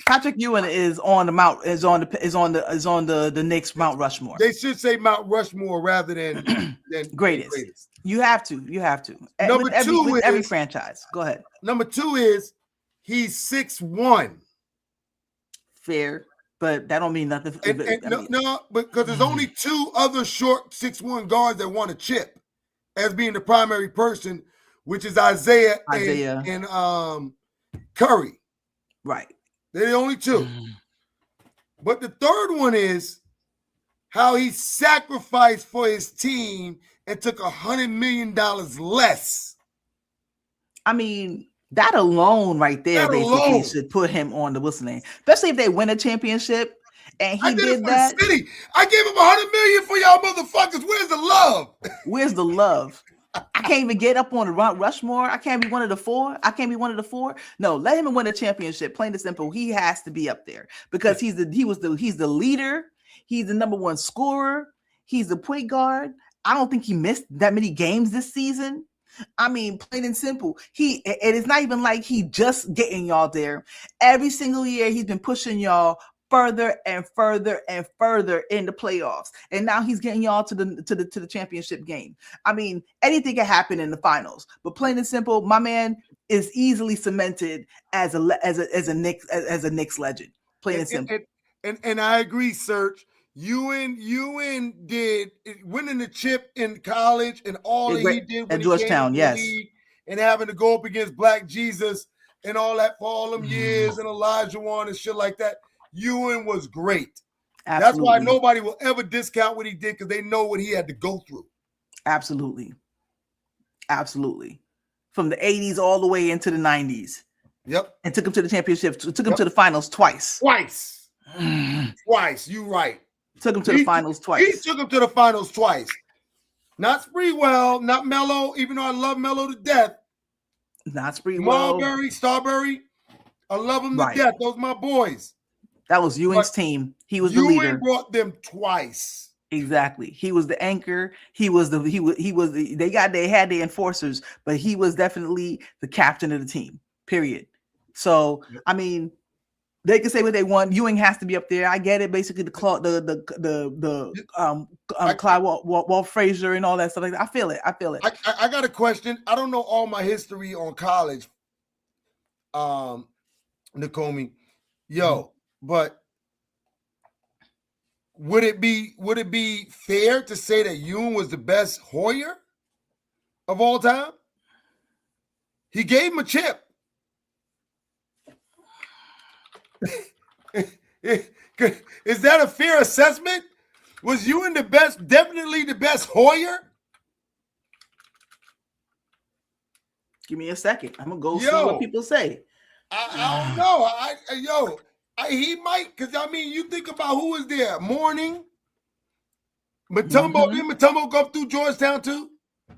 Patrick Ewing is on the Knicks Mount Rushmore. They should say Mount Rushmore rather than greatest. You have to. Number two is every franchise. Go ahead. Number two is he's 6'1". Fair, but that don't mean nothing. No, because there's only two other short 6'1" guards that won a chip as being the primary person, which is Isaiah. And Curry. Right. They're the only two. But the third one is how he sacrificed for his team and took $100 million less. I mean, that alone right there basically should put him on the whistle name, especially if they win a championship. And he did that. The city. I gave him $100 million for y'all motherfuckers. Where's the love? Where's the love? I can't even get up on the Rushmore. I can't be one of the four. No, let him win a championship. Plain and simple. He has to be up there because he's the leader. He's the number one scorer. He's the point guard. I don't think he missed that many games this season. I mean, plain and simple. It is not even like he just getting y'all there. Every single year, he's been pushing y'all further and further and further in the playoffs, and now he's getting y'all to the championship game. I mean, anything can happen in the finals, but plain and simple, my man is easily cemented as a Knicks legend. Plain and simple. And I agree, Serge. Ewing did winning the chip in college and all that he did when at Georgetown, he came to the league and having to go up against Black Jesus and all that for all them years and Elijah Wan and shit like that. Ewing was great. Absolutely. That's why nobody will ever discount what he did because they know what he had to go through. Absolutely. From the 80s all the way into the 90s. Yep. And took him to the championship. Took him to the finals twice. Twice. You right. Took him to the finals twice. He took him to the finals twice. Not Spreewell, not Melo, even though I love Melo to death. Not Spreewell. Marbury, Starbury. I love them to death. Those are my boys. That was Ewing's team. He was the leader. Ewing brought them twice. Exactly. He was the anchor. They had the enforcers, but he was definitely the captain of the team. Period. So, I mean, they can say what they want. Ewing has to be up there. I get it. Basically, Clyde Walt Frazier and all that stuff like that. I feel it. I got a question. I don't know all my history on college, Nakomi. But would it be fair to say that Ewing was the best Hoyer of all time? He gave him a chip. Is that a fair assessment? Was Ewing definitely the best Hoyer? Give me a second. I'm gonna go see what people say. I don't know. He might, because I mean, you think about who was there. Mourning, Mutombo. Did Mutombo go through Georgetown too?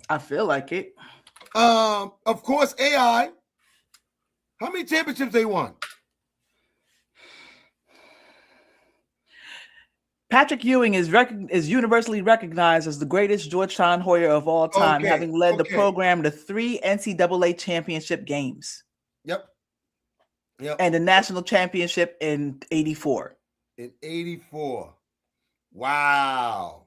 I feel like it. Of course, AI. How many championships they won? Patrick Ewing is universally recognized as the greatest Georgetown Hoyer of all time, having led the program to 3 NCAA championship games. Yep. And the national championship in '84. In '84. Wow.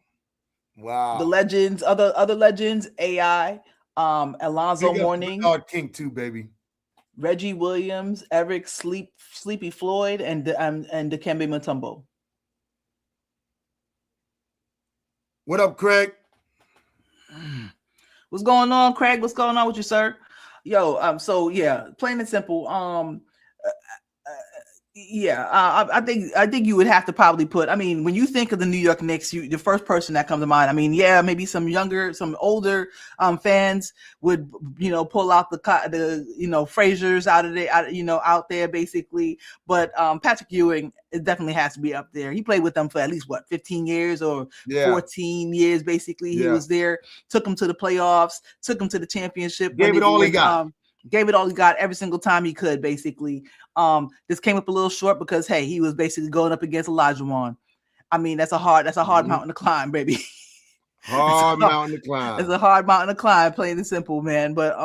The legends, other legends, AI, Alonzo Mourning, King too, baby. Reggie Williams, Eric Sleepy Floyd, and Dikembe Mutombo. What up, Craig? What's going on, Craig? What's going on with you, sir? So yeah, plain and simple. I think you would have to probably put. I mean, when you think of the New York Knicks, the first person that comes to mind. I mean, maybe some older fans would pull out the Fraziers out there basically. But Patrick Ewing, it definitely has to be up there. He played with them for at least 15 years or 14 years basically. He was there, took them to the playoffs, took them to the championship. Gave it all he got. Gave it all he got every single time he could, basically. This came up a little short because he was basically going up against Elijah Wan. I mean, that's a hard mountain to climb, baby. Mountain to climb. It's a hard mountain to climb, plain and simple, man. But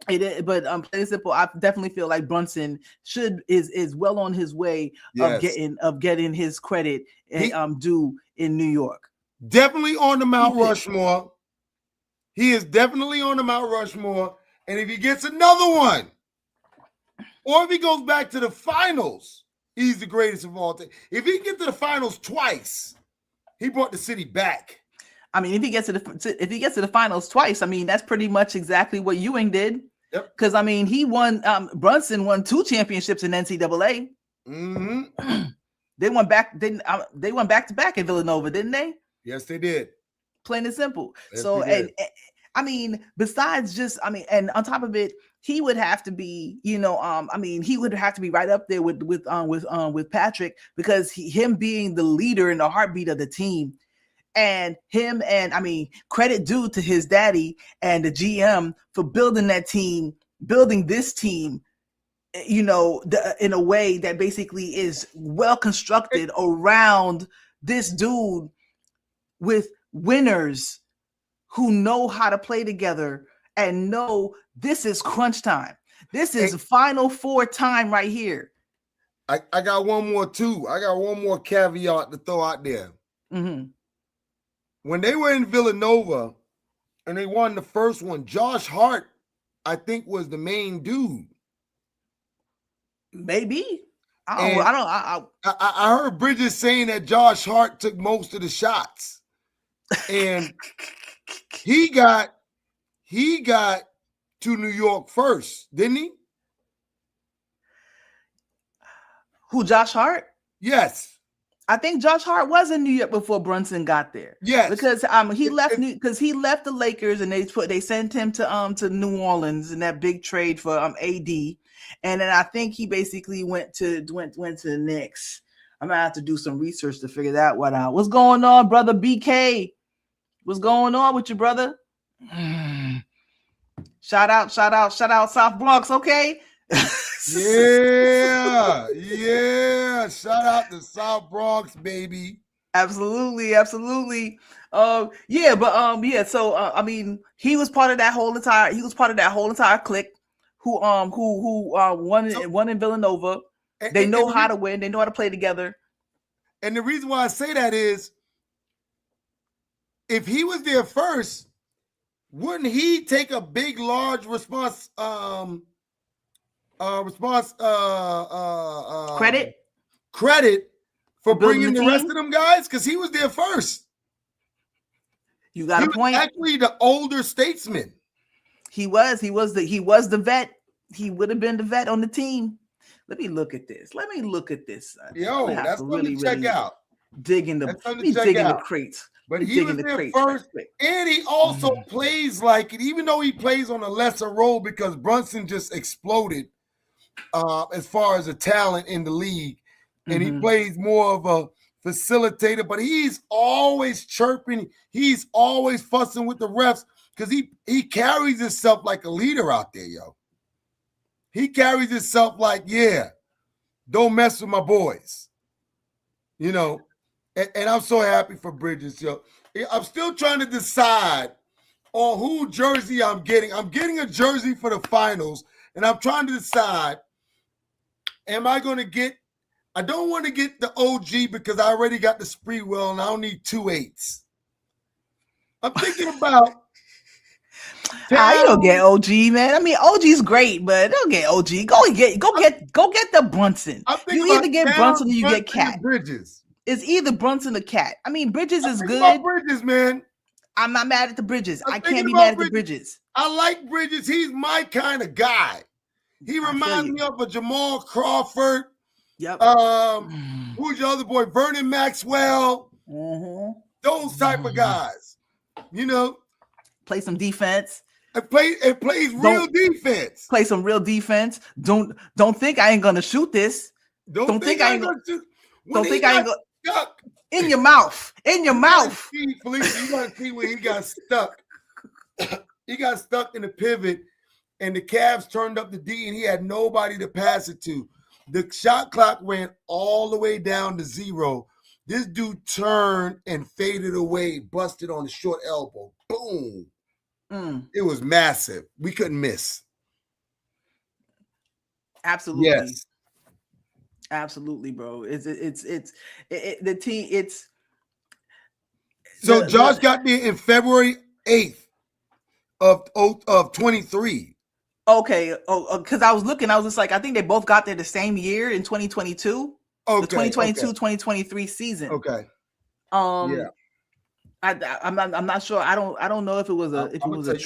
plain and simple, I definitely feel like Brunson is well on his way of getting his credit due in New York. Definitely on the Mount Rushmore. He is definitely on the Mount Rushmore. And if he gets another one, or if he goes back to the finals, he's the greatest of all time. If he gets to the finals twice, he brought the city back. I mean, if he gets to the finals twice, I mean, that's pretty much exactly what Ewing did. Yep. Because I mean, he won. Brunson won 2 championships in NCAA. Mm-hmm. They went back. They went back to back in Villanova, didn't they? Yes, they did. Plain and simple. Yes, so I mean, besides just, and on top of it, he would have to be, he would have to be right up there with Patrick, because him being the leader and the heartbeat of the team, and credit due to his daddy and the GM for building this team, in a way that basically is well constructed around this dude with winners who know how to play together and know this is crunch time. This is Final Four time right here. I got one more too. I got one more caveat to throw out there. Mm-hmm. When they were in Villanova and they won the first one, Josh Hart, I think, was the main dude. Maybe. I heard Bridges saying that Josh Hart took most of the shots. And he got to New York first, didn't he? Who, Josh Hart? Yes. I think Josh Hart was in New York before Brunson got there. Yes, because he left the Lakers and they sent him to New Orleans in that big trade for AD, and then I think he basically went to the Knicks. I'm gonna have to do some research to figure that one out. What's going on, brother BK? What's going on with you, brother? Shout out, South Bronx, okay? Yeah. Shout out to South Bronx, baby. Absolutely. So I mean, he was part of that whole entire clique who won in Villanova. They know how to win. They know how to play together. And the reason why I say that is, if he was there first, wouldn't he take a big, large credit for bringing the rest of them guys? Because he was there first. You got a point. Actually, the older statesman. He was the vet. He would have been the vet on the team. Let me look at this. Yo, that's something to check out. Dig in the crates. But he was there first, and he also plays like it, even though he plays on a lesser role because Brunson just exploded as far as a talent in the league, and he plays more of a facilitator, but he's always chirping. He's always fussing with the refs because he carries himself like a leader out there, yo. He carries himself like, yeah, don't mess with my boys, you know. And I'm so happy for Bridges, yo. I'm still trying to decide on who jersey I'm getting. I'm getting a jersey for the finals, and I'm trying to decide, am I going to get – I don't want to get the OG because I already got the Spreewell, and I don't need 2 8s. I'm thinking about – you don't get OG, man. I mean, OG's great, but don't get OG. Go get the Brunson. You either get Brunson or you get Cat. Bridges. It's either Brunson or Cat. I mean, Bridges is good. About Bridges, man. I'm not mad at the Bridges. I can't be mad at the Bridges. I like Bridges. He's my kind of guy. He reminds me of a Jamal Crawford. Yep. Who's your other boy? Vernon Maxwell. Those type of guys. You know. Play some defense. It plays real defense. Play some real defense. Don't think I ain't gonna shoot this. Don't think I ain't gonna shoot. Don't think I ain't gonna. In your mouth. In your mouth. Felicia, you gotta see where he got stuck. He got stuck in the pivot, and the Cavs turned up the D, and he had nobody to pass it to. The shot clock ran all the way down to 0. This dude turned and faded away, busted on the short elbow. Boom. It was massive. We couldn't miss. Absolutely. Yes. Absolutely, bro. It's the team. It's so Josh got there in February 8th of 23. Okay. Because I was looking, I was just like, I think they both got there the same year in 2022. Okay. The 2022-2023 season. Okay. Yeah. I'm not sure. I don't know if it was a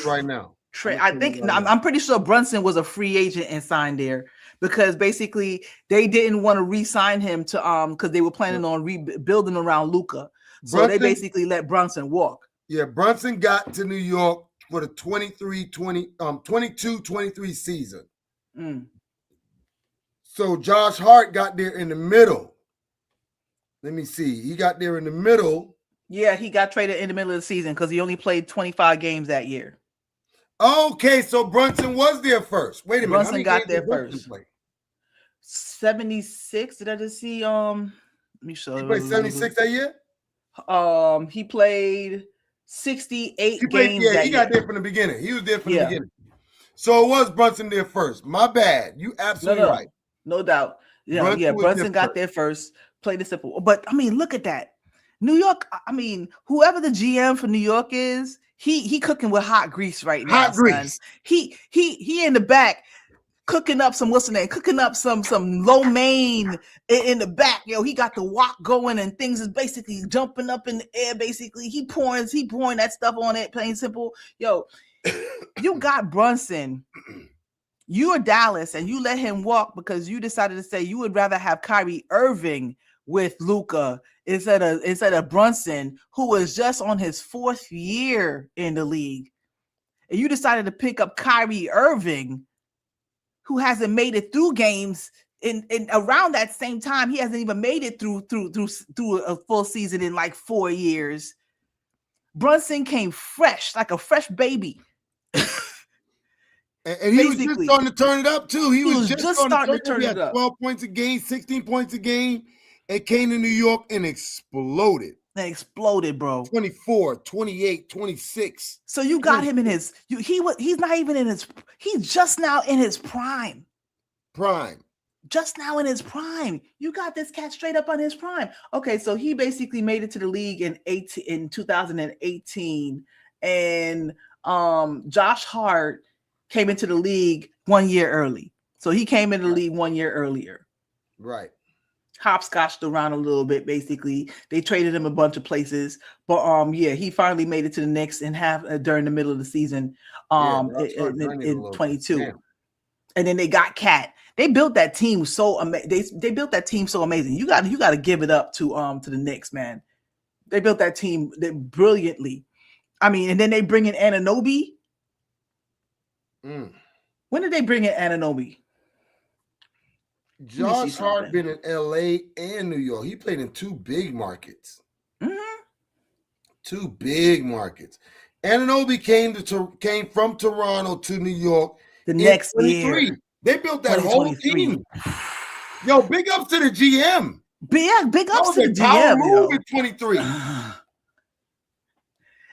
right now. I think I'm pretty sure Brunson was a free agent and signed there because basically they didn't want to re-sign him to because they were planning on rebuilding around Luka. So they basically let Brunson walk. Yeah, Brunson got to New York for the 22-23 season. So Josh Hart got there in the middle. Let me see. He got there in the middle. Yeah, he got traded in the middle of the season because he only played 25 games that year. Okay, so Brunson was there first. Wait a minute. Brunson got there first. 76. Did I just see? Let me show. He played 76 that year. He played 68 He played, games yeah, that he got year. there from the beginning. He was there from the Yeah. beginning. So it was Brunson there first. My bad. You absolutely right. No doubt. Yeah, was Brunson got there first. Played it simple. But I mean, look at that. New York, I mean, whoever the GM for New York is, he cooking with hot grease right now. Hot grease. Son. He in the back cooking up some cooking up some lo mein in the back. Yo, he got the wok going and things is basically jumping up in the air. Basically, he pouring that stuff on it, plain simple. Yo, you got Brunson. You are Dallas and you let him walk because you decided to say you would rather have Kyrie Irving with Luka instead of Brunson, who was just on his 4th year in the league. And you decided to pick up Kyrie Irving, who hasn't made it through games in around that same time. He hasn't even made it through a full season in like 4 years. Brunson came fresh, like a fresh baby. And he was just starting to turn it up too. He was just starting to turn it up. 12 points a game, 16 points a game, and came to New York and exploded. Bro. 24, 28, 26. So you got him in his he's not even in his he's just now in his prime. Just now in his prime. You got this cat straight up on his prime. Okay, so he basically made it to the league in 2018 and Josh Hart came into the league 1 year early. So he came into the league 1 year earlier. Right. Hopscotched around a little bit, basically. They traded him a bunch of places. But he finally made it to the Knicks and during the middle of the season in 22. Damn. And then they got Cat. They built that team so amazing. They built that team so amazing. You got to give it up to the Knicks, man. They built that team brilliantly. I mean, and then they bring in Anunoby. When did they bring in Anunoby? Josh Hart been in LA and New York. He played in 2 big markets. Mm-hmm. 2 big markets. Anunoby came from Toronto to New York the next year. They built that whole team. Yo, big ups to the GM. Big ups to the GM. Move in 23.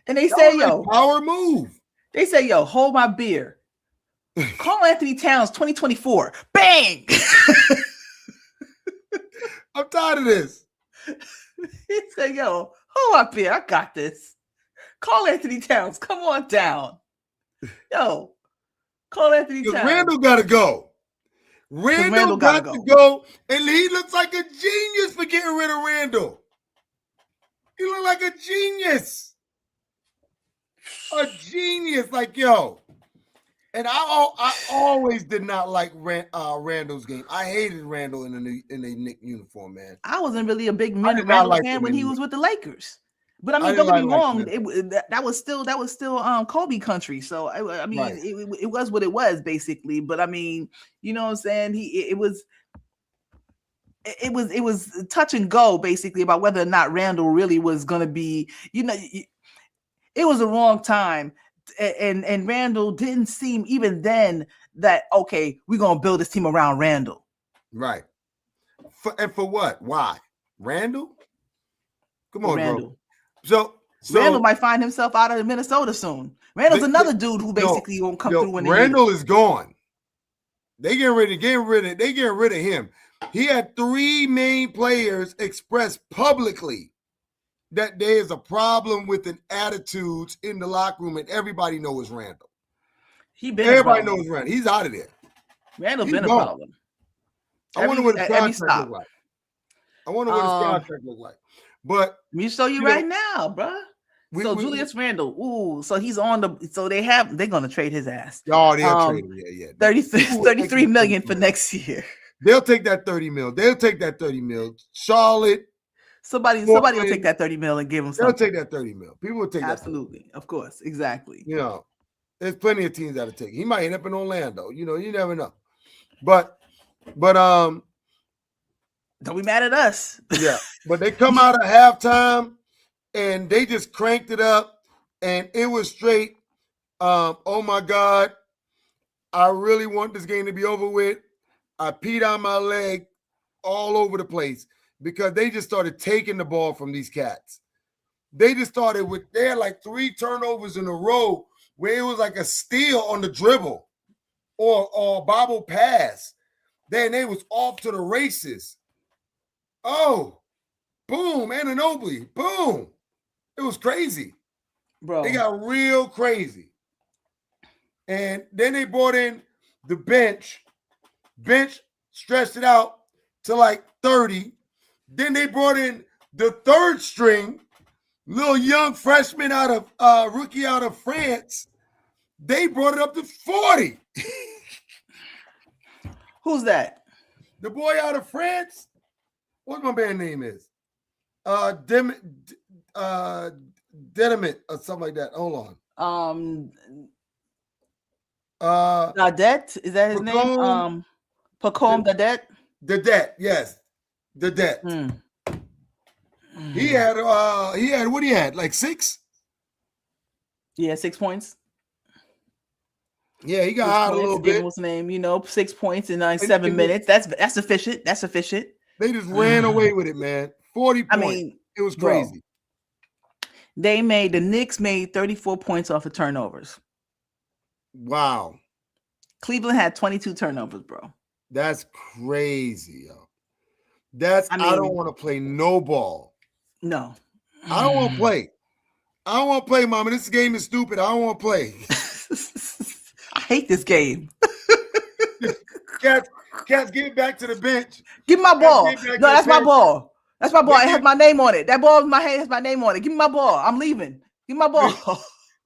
And they say, yo, power move. They say, yo, hold my beer. Call Anthony Towns 2024. Bang! I'm tired of this. He said, yo, hold my beer. I got this. Call Anthony Towns. Come on down. Yo, call Anthony Towns. Randall got to go. Randall got to go. And he looks like a genius for getting rid of Randall. He looked like a genius. A genius. Like, yo. And I always did not like Randall's game. I hated Randall in the Knicks uniform, man. I wasn't really a big Randall fan when he was with the Lakers. But I mean, don't get me wrong. That was still Kobe country. So I mean, right. it was what it was basically. But I mean, you know what I'm saying? It was touch and go basically about whether or not Randall really was going to be. You know, it was the wrong time. And Randall didn't seem even then that, okay, we're going to build this team around Randall. Right. For what? Why? Randall? Come on, Randall. Bro. So Randall might find himself out of Minnesota soon. Randall's another dude who basically won't come through when Randall is gone. They getting rid of him. He had 3 main players express publicly that there is a problem with an attitudes in the locker room, and everybody knows Randall. Everybody knows Randall. He's out of there. Randall's been a problem. I wonder what his contract look like. But let me show you right now, bro. Julius Randle. Ooh, so he's on the. So they're gonna trade his ass. Oh, they'll trade him. Yeah. 33 million for next year. They'll take that 30 mil. Charlotte. Somebody will take that 30 mil and give him something. They'll take that 30 mil. People will take that. Absolutely. Of course. Exactly. You know, there's plenty of teams that'll take it. He might end up in Orlando. You know, you never know. But don't be mad at us. Yeah. But they come out at halftime and they just cranked it up and it was straight. Oh my God. I really want this game to be over with. I peed on my leg all over the place. Because they just started taking the ball from these cats. they just started with, they had like 3 turnovers in a row where it was like a steal on the dribble or bobble pass. Then they was off to the races. Oh, boom, Anunoby, boom. It was crazy. Bro. They got real crazy. And then they brought in the bench. Bench stretched it out to like 30. Then they brought in the third string, little young freshman out of rookie out of France. They brought it up to 40. Who's that? The boy out of France. What my band name is? Deniment or something like that. Hold on. Dadet, is that his name? Pacome Dadet. Dadet, yes. Dadet. He had what he had, like 6? Yeah, 6 points. Yeah, he got hot a little bit. What's the name? 6 points in 7 minutes. That's sufficient. That's sufficient. They just ran away with it, man. 40 points. I mean, it was crazy. The Knicks made 34 points off of turnovers. Wow. Cleveland had 22 turnovers, bro. That's crazy, yo. I don't want to play no ball. No. I don't want to play. I don't want to play, mama. This game is stupid. I don't want to play. I hate this game. Cats, give it back to the bench. Give me my ball. No, that's my ball. That's my ball. It has my name on it. That ball in my hand has my name on it. Give me my ball. I'm leaving. Give me my ball.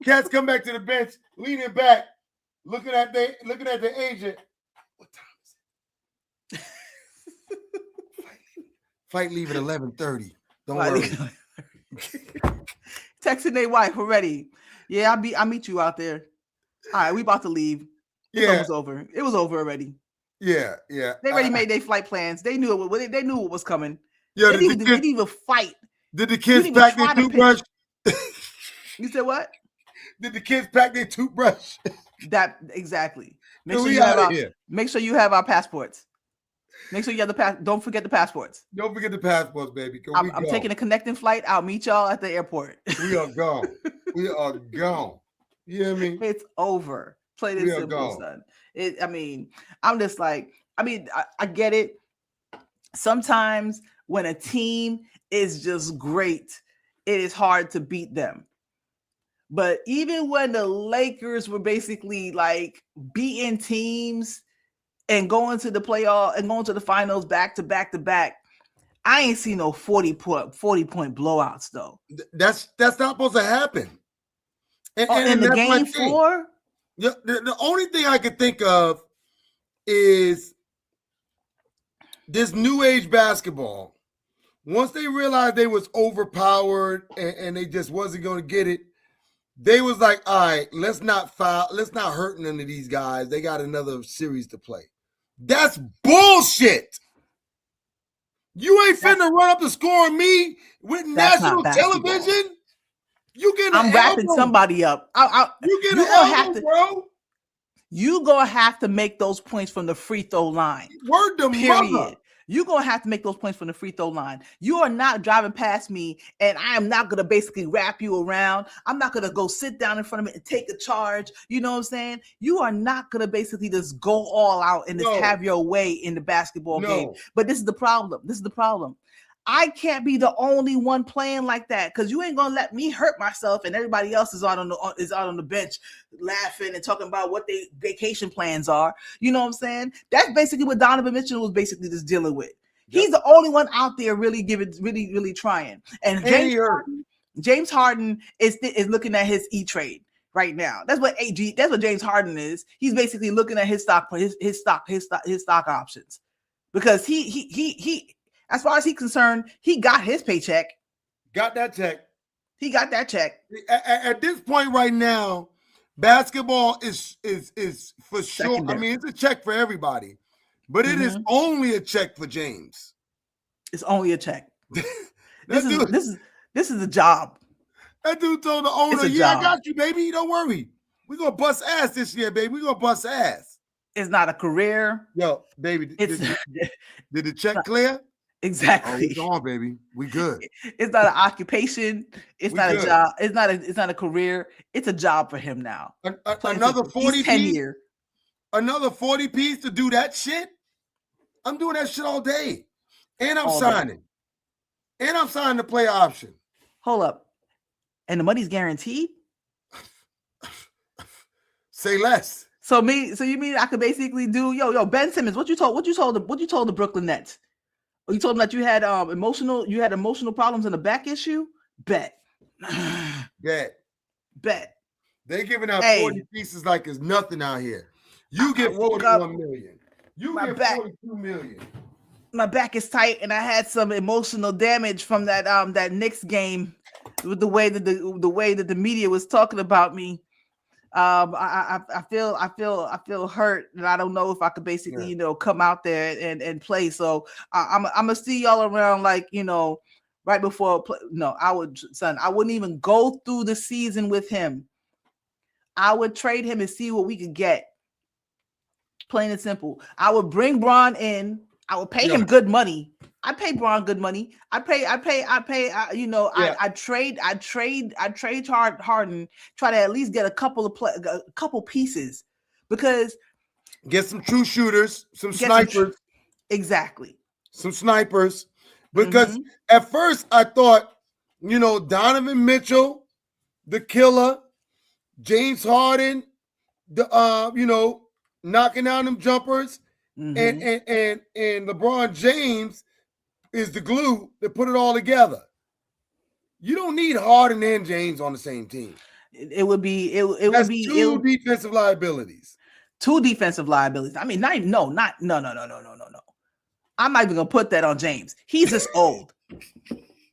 Cats come back to the bench, leaning back, looking at the agent. What time is it? Fight leaving 11:30. Don't worry. Texting their wife, we're ready. Yeah, I'll meet you out there. All right, we about to leave. It's almost over. It was over already. Yeah. They already made their flight plans. They knew what was coming. Yeah, they didn't even fight. Did the kids pack their toothbrush? You said what? Did the kids pack their toothbrush? That exactly. Make sure you have our passports. Make sure you have the don't forget the passports. Don't forget the passports, baby. I'm taking a connecting flight. I'll meet y'all at the airport. We are gone. We are gone. You know what I mean? It's over. Play this simple, son. I'm just like, I get it. Sometimes when a team is just great, it is hard to beat them. But even when the Lakers were basically like beating teams and going to the playoff and going to the finals back to back to back, I ain't seen no 40-point blowouts though. That's not supposed to happen. And in the game 4? The only thing I could think of is this new age basketball. Once they realized they was overpowered and they just wasn't going to get it, they was like, all right, let's not hurt none of these guys. They got another series to play. That's bullshit. You ain't finna run up the score on me with national television. I'm wrapping somebody up. Bro. You gonna have to make those points from the free throw line. Word to mother. You're going to have to make those points from the free throw line. You are not driving past me, and I am not going to basically wrap you around. I'm not going to go sit down in front of me and take a charge. You know what I'm saying? You are not going to basically just go all out and just have your way in the basketball game. But this is the problem. I can't be the only one playing like that because you ain't gonna let me hurt myself and everybody else is out on the bench laughing and talking about what their vacation plans are. You know what I'm saying? That's basically what Donovan Mitchell was basically just dealing with. Yep. He's the only one out there really trying. And James Harden is looking at his E-Trade right now. That's what James Harden is. He's basically looking at his stock options because he as far as he's concerned, he got his paycheck. Got that check. He got that check. At this point right now, basketball is for sure. I mean, it's a check for everybody, but it is only a check for James. It's only a check. This is a job. That dude told the owner, "Yeah, I got you, baby. Don't worry. We're gonna bust ass this year, baby. We're gonna bust ass." It's not a career. Yo, baby, did the check clear? Exactly. It's on, baby. We good. It's not an occupation. It's We not good. a job. It's not a career. It's a job for him now. Another 40 piece. Tenure. Another 40 piece to do that shit. I'm doing that shit all day. And I'm signing. And I'm signing the player option. Hold up. And the money's guaranteed? Say less. So you mean I could basically do Ben Simmons? What you told the Brooklyn Nets? You told them that you had emotional problems and a back issue? Bet. They're giving out 40 pieces like it's nothing out here. You get 41 million. You get 42 million. My back is tight, and I had some emotional damage from that Knicks game with the way that the media was talking about me. I feel hurt, and I don't know if I could basically come out there and play. So I'm gonna see y'all around right before. I wouldn't even go through the season with him. I would trade him and see what we could get. Plain and simple. I would bring Bron in. I would pay him good money. I pay Bron good money. I trade Harden. Try to at least get a couple pieces, because get some true shooters, some snipers. Exactly. Some snipers. Because at first I thought, Donovan Mitchell, the killer, James Harden, the knocking down them jumpers, and LeBron James is the glue that put it all together. You don't need Harden and James on the same team. It would be two defensive liabilities. Two defensive liabilities. I mean, no. I'm not even gonna put that on James. He's just old.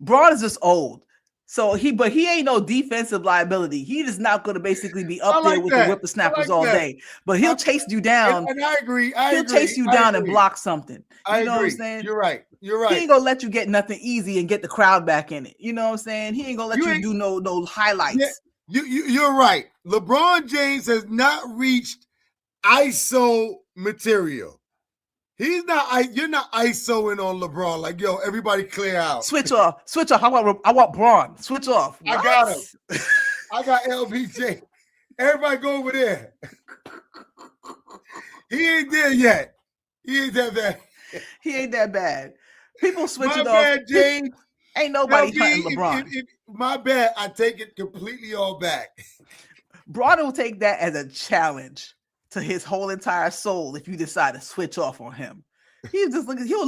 Braun is just old. So he ain't no defensive liability. He is not going to basically be up there with the whippersnappers all day. But he'll chase you down. And I agree. He'll chase you down and block something. You know what I'm saying? You're right. He ain't gonna let you get nothing easy and get the crowd back in it. You know what I'm saying? He ain't gonna let you do no highlights. You're right. LeBron James has not reached ISO material. He's not. You're not ISOing on LeBron. Like, yo, everybody clear out. Switch off. I want Braun. Switch off. What? I got him. I got LBJ. Everybody go over there. He ain't there yet. He ain't that bad. People switching off. My bad, James. Ain't nobody hunting LeBron. My bad. I take it completely all back. Braun will take that as a challenge to his whole entire soul if you decide to switch off on him. He'll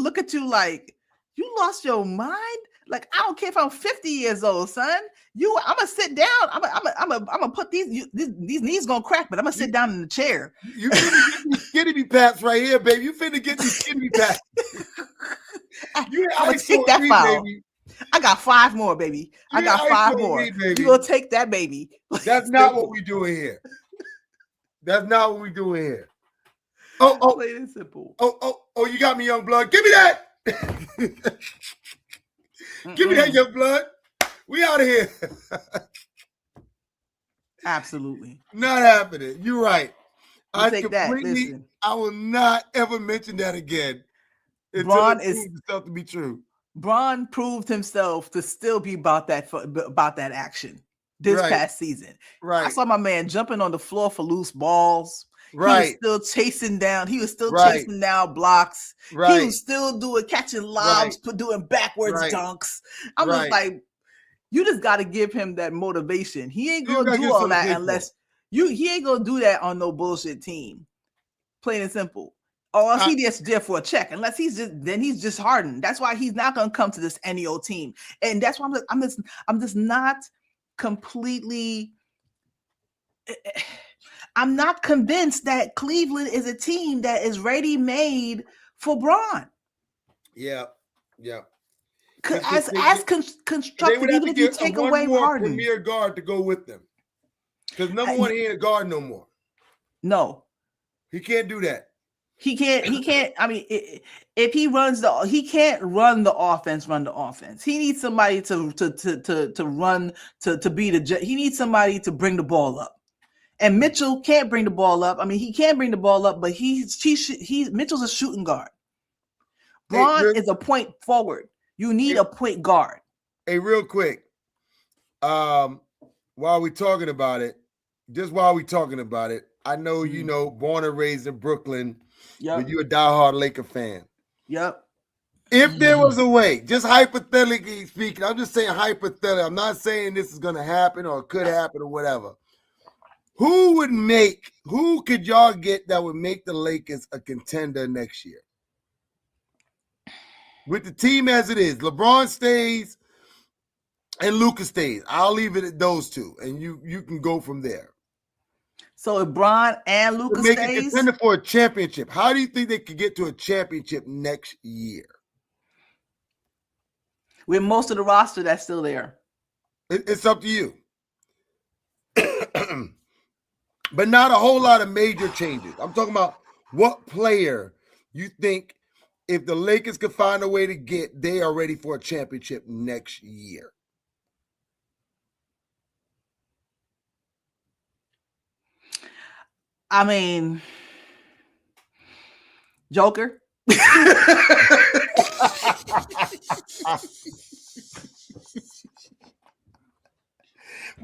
look at you like, you lost your mind? Like, I don't care if I'm 50 years old, son. I'm gonna sit down. I'm gonna put these knees gonna crack, but I'm gonna sit down in the chair. You finna get these skinny pads right here, baby. You finna get these skinny pads. I'm gonna take that foul. Baby. I got 5 more, baby. I got 5 more. You gonna take that, baby? That's not what we doing here. That's not what we doing here. Oh, plain and simple. Oh, you got me, young blood. Give me that. Give me that, young blood. We out of here. Absolutely. Not happening. You're right. I will not ever mention that again. Braun is stuff to be true. Braun proved himself to still be about that action this past season. Right. I saw my man jumping on the floor for loose balls. Right. He was still chasing down. Chasing down blocks. Right. He was still catching lobs, doing backwards dunks. I'm just like, you just got to give him that motivation. He ain't gonna do all that unless he ain't gonna do that on no bullshit team. Plain and simple. Or else he just there for a check. Unless he's just hardened. That's why he's not gonna come to this NEO team. And that's why I'm just not completely. I'm not convinced that Cleveland is a team that is ready-made for Braun. Yeah. As constructed, even if you take away Harden. Premier guard to go with them. Because number one, he ain't a guard no more. No. He can't do that. He can't. I mean, if he can't run the offense. He needs somebody to run to be the. He needs somebody to bring the ball up. And Mitchell can't bring the ball up. I mean, he can bring the ball up, but Mitchell's a shooting guard. Bron is a point forward. You need a point guard. Hey, real quick, while we're talking about it, I know you know, born and raised in Brooklyn, but you're a diehard Laker fan. Yep. If there was a way, just hypothetically speaking, I'm just saying hypothetically, I'm not saying this is going to happen or it could happen or whatever. Who could y'all get that would make the Lakers a contender next year? With the team as it is, LeBron stays and Luka stays. I'll leave it at those two, and you can go from there. So if Bron and Luka make stays, a contender for a championship. How do you think they could get to a championship next year? With most of the roster that's still there. It's up to you. But not a whole lot of major changes. I'm talking about what player you think, if the Lakers could find a way to get, they are ready for a championship next year. I mean, Joker.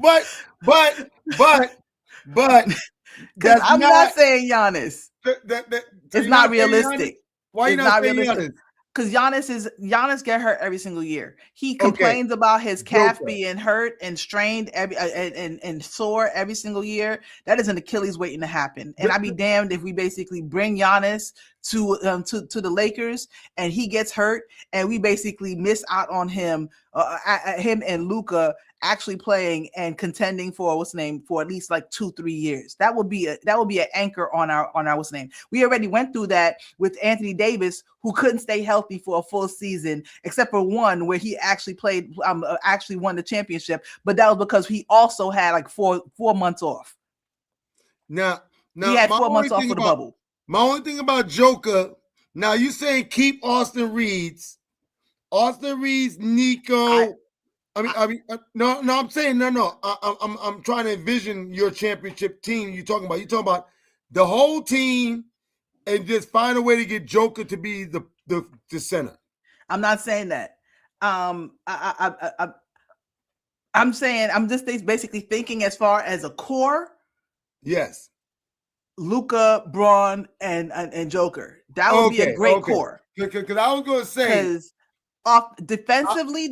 But I'm not saying Giannis. It's not realistic. Why you not saying Giannis? Because Giannis get hurt every single year. He complains about his calf being hurt and strained and sore every single year. That is an Achilles waiting to happen. And I'd be damned if we basically bring Giannis to the Lakers and he gets hurt and we basically miss out on him and Luka actually playing and contending for for at least like 2-3 years. That would be an anchor on our what's name. We already went through that with Anthony Davis, who couldn't stay healthy for a full season, except for one where he actually actually won the championship, but that was because he also had like four months off. Now he had 4 months off for the bubble. My only thing about Joker, now you saying keep Austin Reeves, Nico. I'm saying no. I'm trying to envision your championship team. You're talking about the whole team, and just find a way to get Joker to be the center. I'm not saying that. I'm saying I'm just basically thinking as far as a core. Yes. Luka, Braun, and Joker. That would be a great core. Because I was going to say, offensively,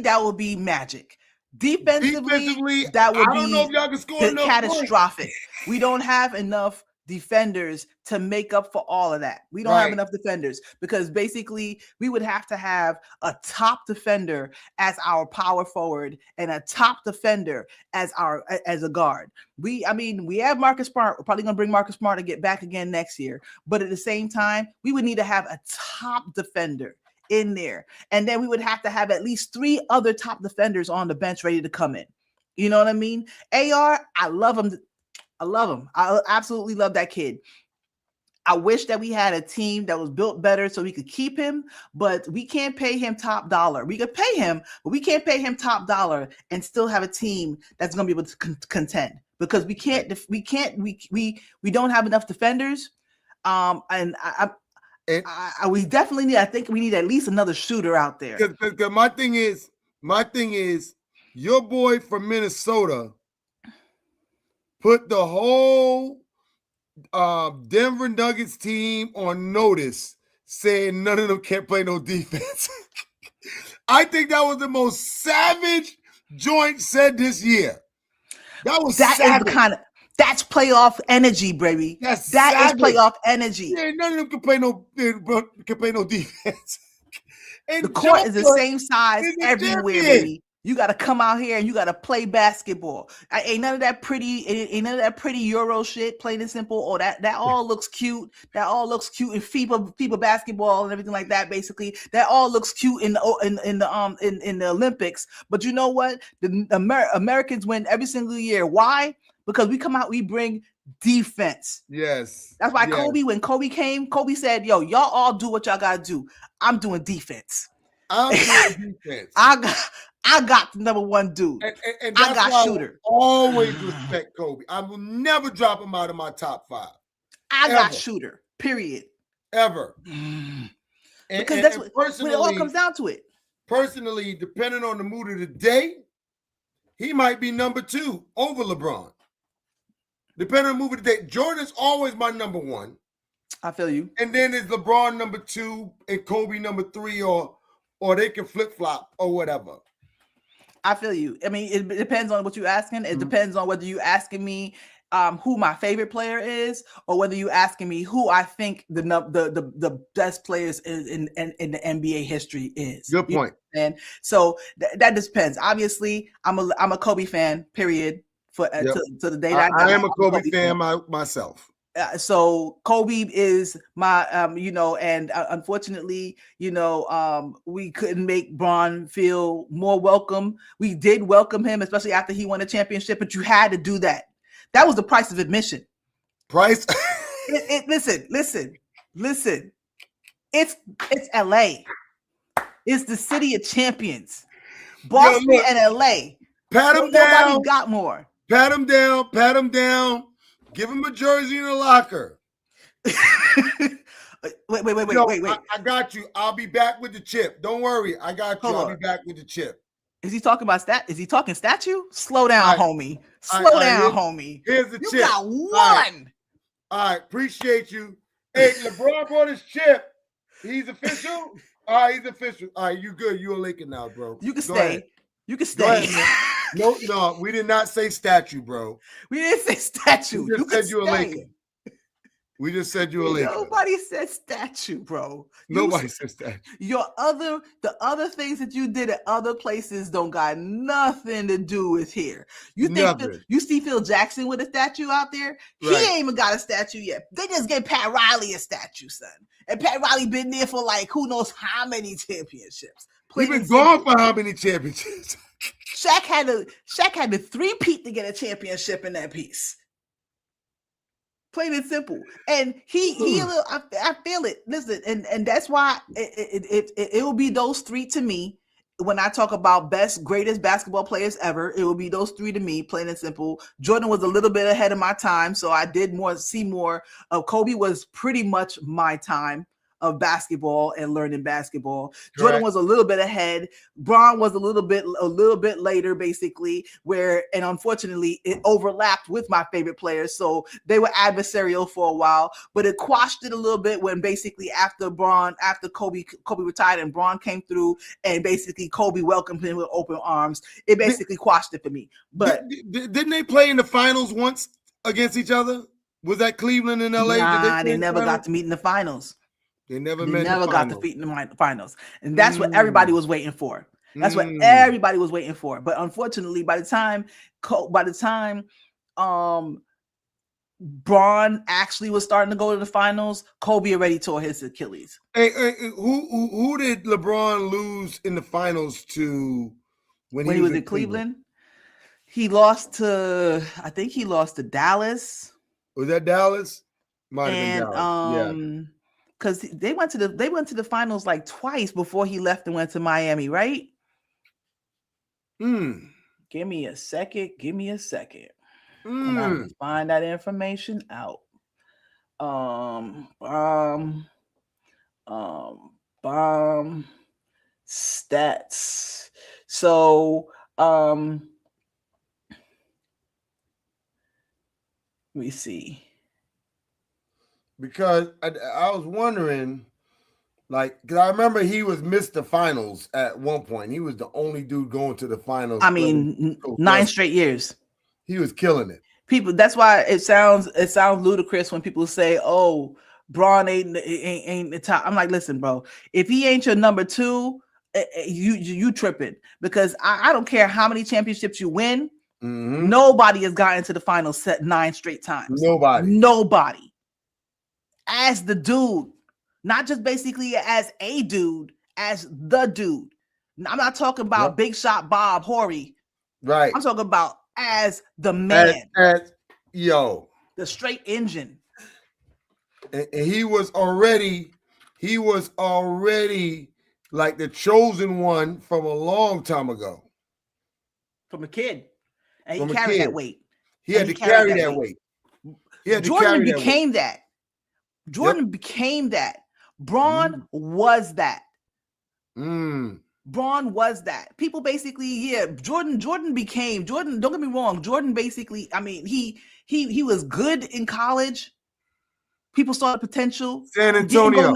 that would be magic. Defensively, that would I don't know if y'all can score enough catastrophic. We don't have enough defenders to make up for all of that. We don't have enough defenders because basically we would have to have a top defender as our power forward and a top defender as a guard. We have Marcus Smart. We're probably going to bring Marcus Smart to get back again next year. But at the same time, we would need to have a top defender in there. And then we would have to have at least 3 other top defenders on the bench ready to come in. You know what I mean? AR, I love him. I absolutely love that kid. I wish that we had a team that was built better so we could keep him, but we can't pay him top dollar. We could pay him, but we can't pay him top dollar and still have a team that's going to be able to contend because we don't have enough defenders. We definitely need. I think we need at least another shooter out there. Because my thing is, your boy from Minnesota put the whole Denver Nuggets team on notice, saying none of them can't play no defense. I think that was the most savage joint said this year. That's playoff energy, baby. That is playoff energy. Yeah, none of them can play no defense. And the court is the same size everywhere, baby. You got to come out here and you got to play basketball. Ain't none of that pretty Euro shit, plain and simple. Or that all looks cute. That all looks cute in FIBA basketball and everything like that. Basically, that all looks cute in the Olympics. But you know what? The Americans win every single year. Why? Because we come out, we bring defense. Yes. That's why when Kobe came, Kobe said, "Yo, y'all all do what y'all gotta do. I'm doing defense. I got the number one dude. And I got shooter. I always respect Kobe. I will never drop him out of my top 5. I got shooter. Period. Ever. Because that's what it all comes down to it. Personally, depending on the mood of the day, he might be number 2 over LeBron. Depending on the mood of the day. Jordan's always my number 1. I feel you. And then is LeBron number 2 and Kobe number 3, or they can flip-flop or whatever. I feel you. I mean, it depends on what you're asking. It depends on whether you're asking me who my favorite player is, or whether you're asking me who I think the best players in the NBA history is. Good point. And so that just depends. Obviously, I'm a Kobe fan. Period. To the day that I am a Kobe fan myself. So Kobe is my, and unfortunately, we couldn't make Bron feel more welcome. We did welcome him, especially after he won a championship, but you had to do that. That was the price of admission. Price? Listen. It's LA. It's the city of champions. Boston and LA. Pat him down. Nobody got more. Pat him down. Give him a jersey in a locker. Wait. I got you. I'll be back with the chip. Don't worry. I got you. I'll be back with the chip. Is he talking about Is he talking statue? Slow down, homie. Slow down, homie. Here's the chip. You got one. All right. Appreciate you. Hey, LeBron brought his chip. He's official? All right, he's official. All right, you good. You a Laker now, bro. You can Go stay. ahead. You can stay. No, we did not say statue, bro. We didn't say statue. We just said you a Laker. We just said you a Laker. Nobody said statue, bro. Nobody said statue. The other things that you did at other places don't got nothing to do with here. You see Phil Jackson with a statue out there? Right. He ain't even got a statue yet. They just gave Pat Riley a statue, son. And Pat Riley been there for like who knows how many championships. He's been gone for how many championships? Shaq had to 3-peat to get a championship in that piece. Plain and simple. And I feel it. Listen, and that's why it will be those 3 to me. When I talk about greatest basketball players ever, it will be those 3 to me, plain and simple. Jordan was a little bit ahead of my time, so I did see more of Kobe was pretty much my time of basketball and learning basketball. Correct. Jordan was a little bit ahead. Bron was a little bit later, basically, and unfortunately it overlapped with my favorite players. So they were adversarial for a while, but it quashed it a little bit when basically after Kobe retired and Bron came through and basically Kobe welcomed him with open arms. It basically quashed it for me. But didn't they play in the finals once against each other? Was that Cleveland and LA? Nah, they never got to meet in the finals. They never got to meet in the finals. And that's what everybody was waiting for. That's what everybody was waiting for. But unfortunately, by the time Bron actually was starting to go to the finals, Kobe already tore his Achilles. Hey, who did LeBron lose in the finals to when he was in Cleveland? He lost to Dallas. Was that Dallas? Might have been Dallas. Yeah. Because they went to the finals like twice before he left and went to Miami, right? Give me a second. And I can find that information out. Stats. So let me see. Because I was wondering, like, because I remember he was missed the finals at one point. He was the only dude going to the finals. I mean, 9 straight years. He was killing it. People, that's why it sounds ludicrous when people say, "Oh, Bron ain't the top." I'm like, listen, bro. If he ain't your number 2, you tripping. Because I don't care how many championships you win. Mm-hmm. Nobody has gotten to the finals set 9 straight times. Nobody. As the dude, not just basically as a dude, as the dude. I'm not talking about Big Shot Bob Horry. Right. I'm talking about as the man. The straight engine. And he was already like the chosen one from a long time ago. From a kid. And he carried that weight. He had to carry that weight. Jordan became that. Jordan became that Braun was that. Mm. Braun was that. People basically, Jordan. Don't get me wrong. Jordan basically, I mean, he was good in college. People saw the potential. San Antonio.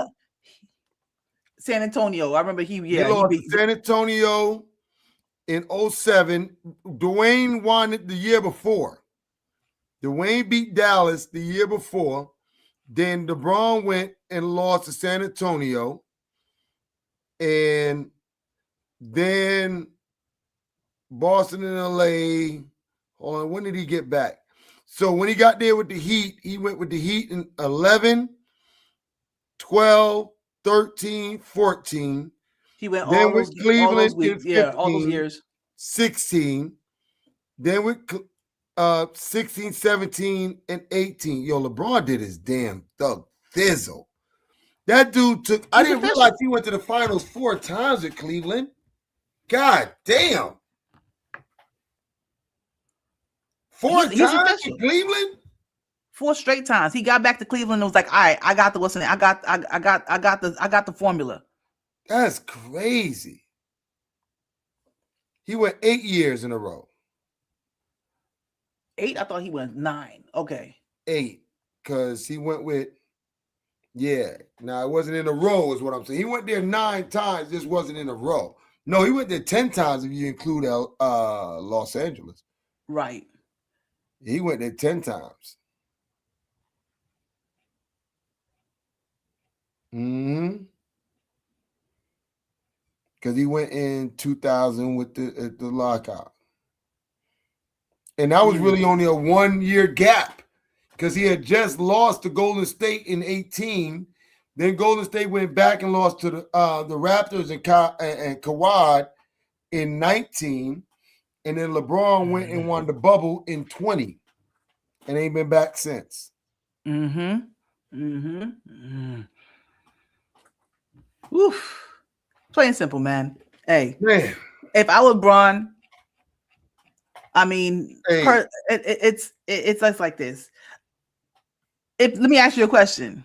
San Antonio. I remember he lost to San Antonio in 07. Dwayne won it the year before. Dwayne beat Dallas the year before. Then LeBron went and lost to San Antonio. And then Boston and LA. Hold on, when did he get back? So when he got there with the Heat, he went with the Heat in 11, 12, 13, 14. He went then all with those, Cleveland all those in 15, all those years. 16. Then with 16, 17, and 18. Yo, LeBron did his damn thug thizzle. That dude took, I didn't realize he went to the finals 4 times at Cleveland. God damn. 4 times in Cleveland? 4 straight times. He got back to Cleveland and was like, all right, I got the formula. That's crazy. He went 8 years in a row. 8? I thought he went 9. Okay. 8. Because he went with, now it wasn't in a row is what I'm saying. He went there 9 times, just wasn't in a row. No, he went there 10 times if you include Los Angeles. Right. He went there 10 times. Because he went in 2000 with the lockout. And that was really only a 1-year gap because he had just lost to Golden State in 18. Then Golden State went back and lost to the Raptors and Kawhi in 19. And then LeBron went and won the bubble in 20 and ain't been back since. Oof. Plain simple, man. Hey, man. If I was Braun, I mean, it's like this. Let me ask you a question.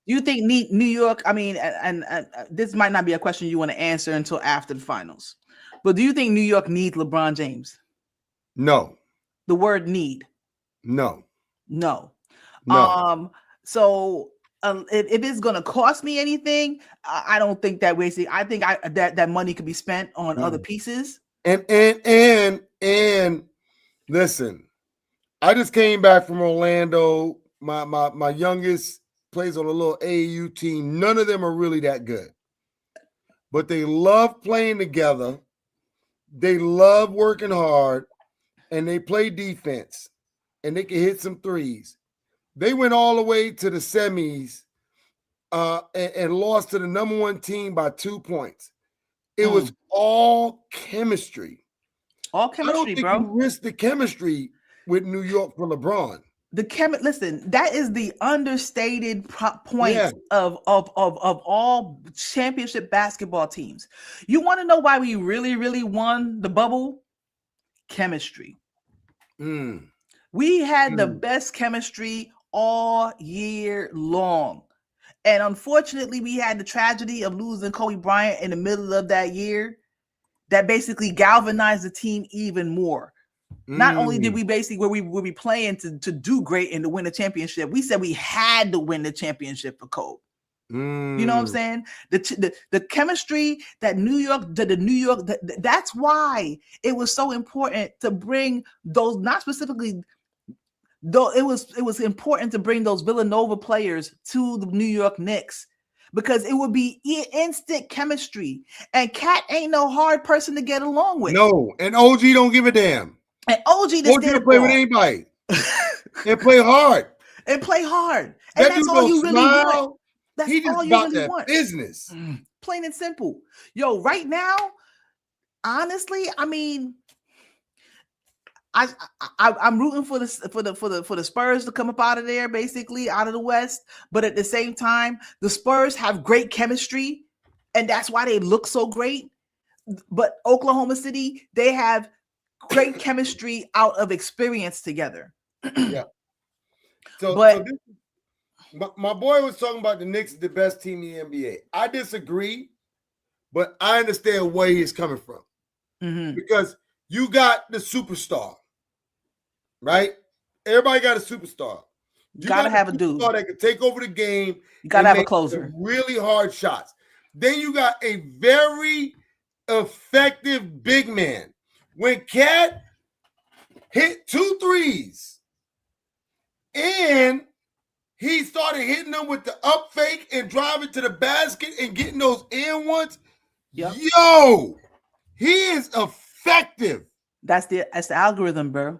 You think New York? I mean, and this might not be a question you want to answer until after the finals. But do you think New York needs LeBron James? No. The word need. No. So if it's gonna cost me anything, I don't think that way. I think that money could be spent on other pieces. And listen, I just came back from Orlando. My youngest plays on a little AAU team. None of them are really that good, but they love playing together. They love working hard, and they play defense, and they can hit some threes. They went all the way to the semis and lost to the number 1 team by 2 points. It was all chemistry. All chemistry, I don't think bro. you risk the chemistry with New York for LeBron. Listen, that is the understated point of all championship basketball teams. You want to know why we really, really won the bubble? Chemistry. We had the best chemistry all year long. And unfortunately, we had the tragedy of losing Kobe Bryant in the middle of that year that basically galvanized the team even more. Not only did we basically were we playing to do great and to win the championship, we said we had to win the championship for Kobe. You know what I'm saying? The chemistry that New York, that's why it was so important to bring those, not specifically, though it was important to bring those Villanova players to the New York Knicks because it would be instant chemistry. And Cat ain't no hard person to get along with. No, and OG don't give a damn. And OG just play with anybody and play hard. And that's all you really want. That's all you really want. Business. Plain and simple. Yo, right now, honestly, I mean, I'm rooting for the Spurs to come up out of there, basically out of the West. But at the same time, the Spurs have great chemistry, and that's why they look so great. But Oklahoma City, they have great chemistry out of experience together. Yeah. So My boy was talking about the Knicks is the best team in the NBA. I disagree, but I understand where he's coming from. Mm-hmm. Because you got the superstar, right? Everybody got a superstar. You gotta have a dude that can take over the game. You gotta have a closer. Really hard shots. Then you got a very effective big man. When Cat hit 2 threes and he started hitting them with the up fake and driving to the basket and getting those in ones. Yep. Yo, he is effective. That's the algorithm, bro.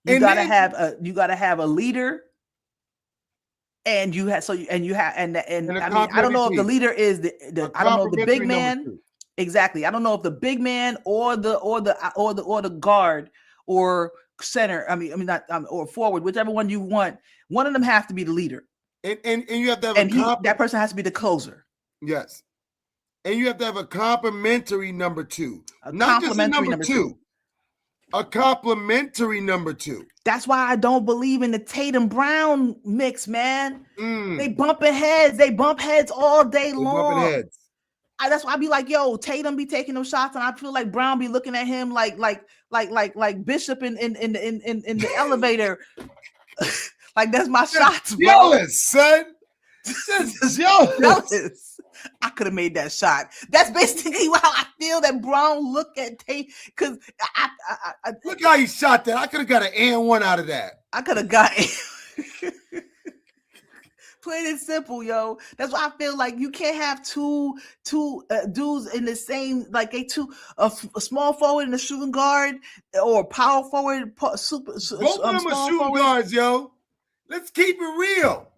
You gotta have a leader, and you have I mean, I don't know if the leader is I don't know if the big man. Exactly. I don't know if the big man or the guard or center. I mean not or forward, whichever one you want. One of them have to be the leader, and you have to have that person has to be the closer. Yes, and you have to have a complimentary number 2, not just a number two. A complimentary number 2. That's why I don't believe in the Tatum Brown mix, man. They bumping heads. They bump heads all day long. Bumping heads. That's why I be like, yo, Tatum be taking them shots, and I feel like Brown be looking at him like Bishop in the elevator. Like that's my shots, bro. Jealous, son. Just jealous. I could have made that shot. That's basically how I feel that Brown look at Tate. Because I look how he shot that. I could have got an and one out of that. I could have got plain and simple, yo. That's why I feel like you can't have two dudes in the same, like a small forward and a shooting guard, or power forward. Both of them are shooting guards, yo. Let's keep it real.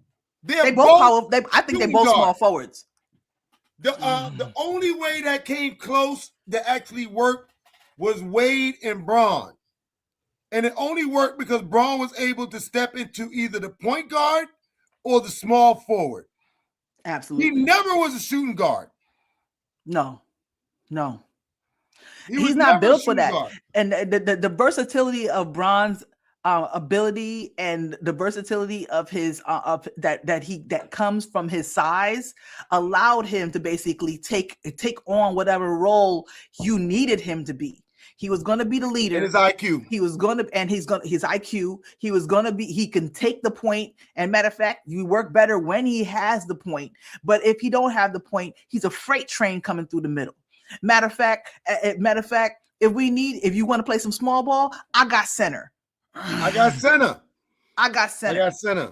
They both power. I think they both small forwards. The only way that came close to actually work was Wade and Braun. And it only worked because Braun was able to step into either the point guard or the small forward. Absolutely. He never was a shooting guard. No. He's not built for that. Guard. And the versatility of Braun's ability and the versatility of his that comes from his size allowed him to basically take on whatever role you needed him to be. He was going to be the leader. And his IQ. His IQ. He was going to be. He can take the point. And matter of fact, you work better when he has the point. But if he don't have the point, he's a freight train coming through the middle. Matter of fact, if you want to play some small ball, I got center. I got center.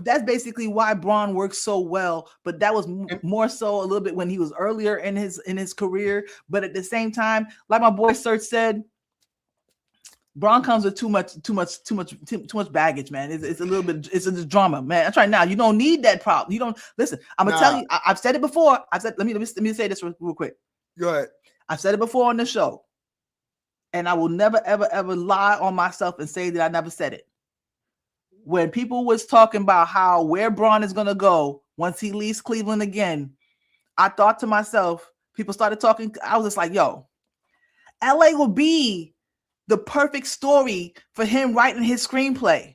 That's basically why Braun works so well. But that was more so a little bit when he was earlier in his career. But at the same time, like my boy Serge said, Braun comes with too much baggage, man. It's a little bit. It's a drama, man. That's right now. You don't need that problem. You don't listen. I'm gonna tell you. I've said it before. Let me say this real quick. Go ahead. I've said it before on the show. And I will never, ever, ever lie on myself and say that I never said it. When people was talking about where Braun is going to go once he leaves Cleveland again, I thought to myself, people started talking. I was just like, yo, LA will be the perfect story for him writing his screenplay.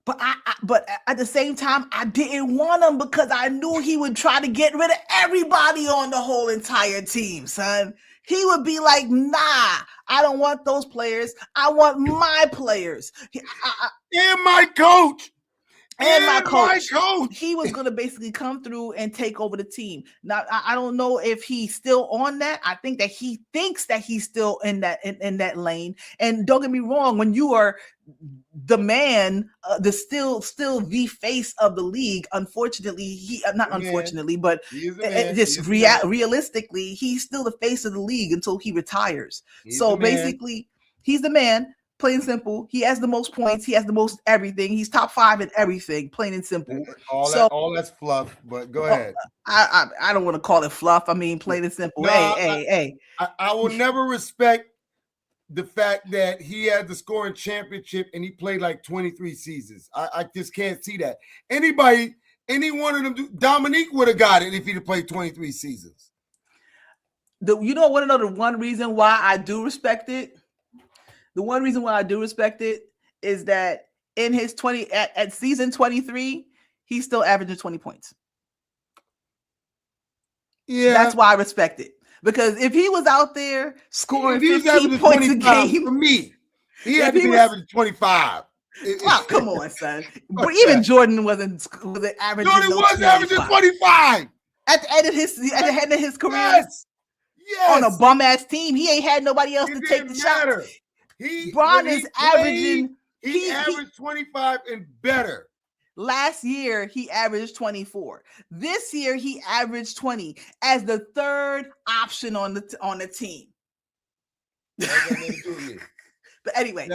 But but at the same time, I didn't want him because I knew he would try to get rid of everybody on the whole entire team, son. He would be like, nah, I don't want those players. I want my players. And my coach. And my coach. He was going to basically come through and take over the team. Now, I don't know if he's still on that. I think that he thinks that he's still in that lane. And don't get me wrong, when you are the man, still the face of the league, unfortunately, realistically, he's still the face of the league until he retires. So basically, he's the man. Plain and simple. He has the most points. He has the most everything. He's top 5 in everything. Plain and simple. All that's fluff. But go ahead. I don't want to call it fluff. I mean, plain and simple. Hey. I will never respect the fact that he had the scoring championship and he played like 23 seasons. I just can't see that. Any one of them, Dominique would have got it if he'd have played 23 seasons. You don't want to know the one reason why I do respect it? The one reason why I do respect it is that in his at season 23, he's still averaging 20 points. Yeah, that's why I respect it. Because if he was out there scoring 15 points a game, for me, he had to be averaging 25. Well, come on, son. But even Jordan wasn't averaging. Jordan was averaging 25 at the end of his career. Yes. On a bum ass team, he ain't had nobody else to take the shot. Bron is averaging. He averaged 25 and better. Last year, he averaged 24. This year, he averaged 20 as the third option on the team. But anyway,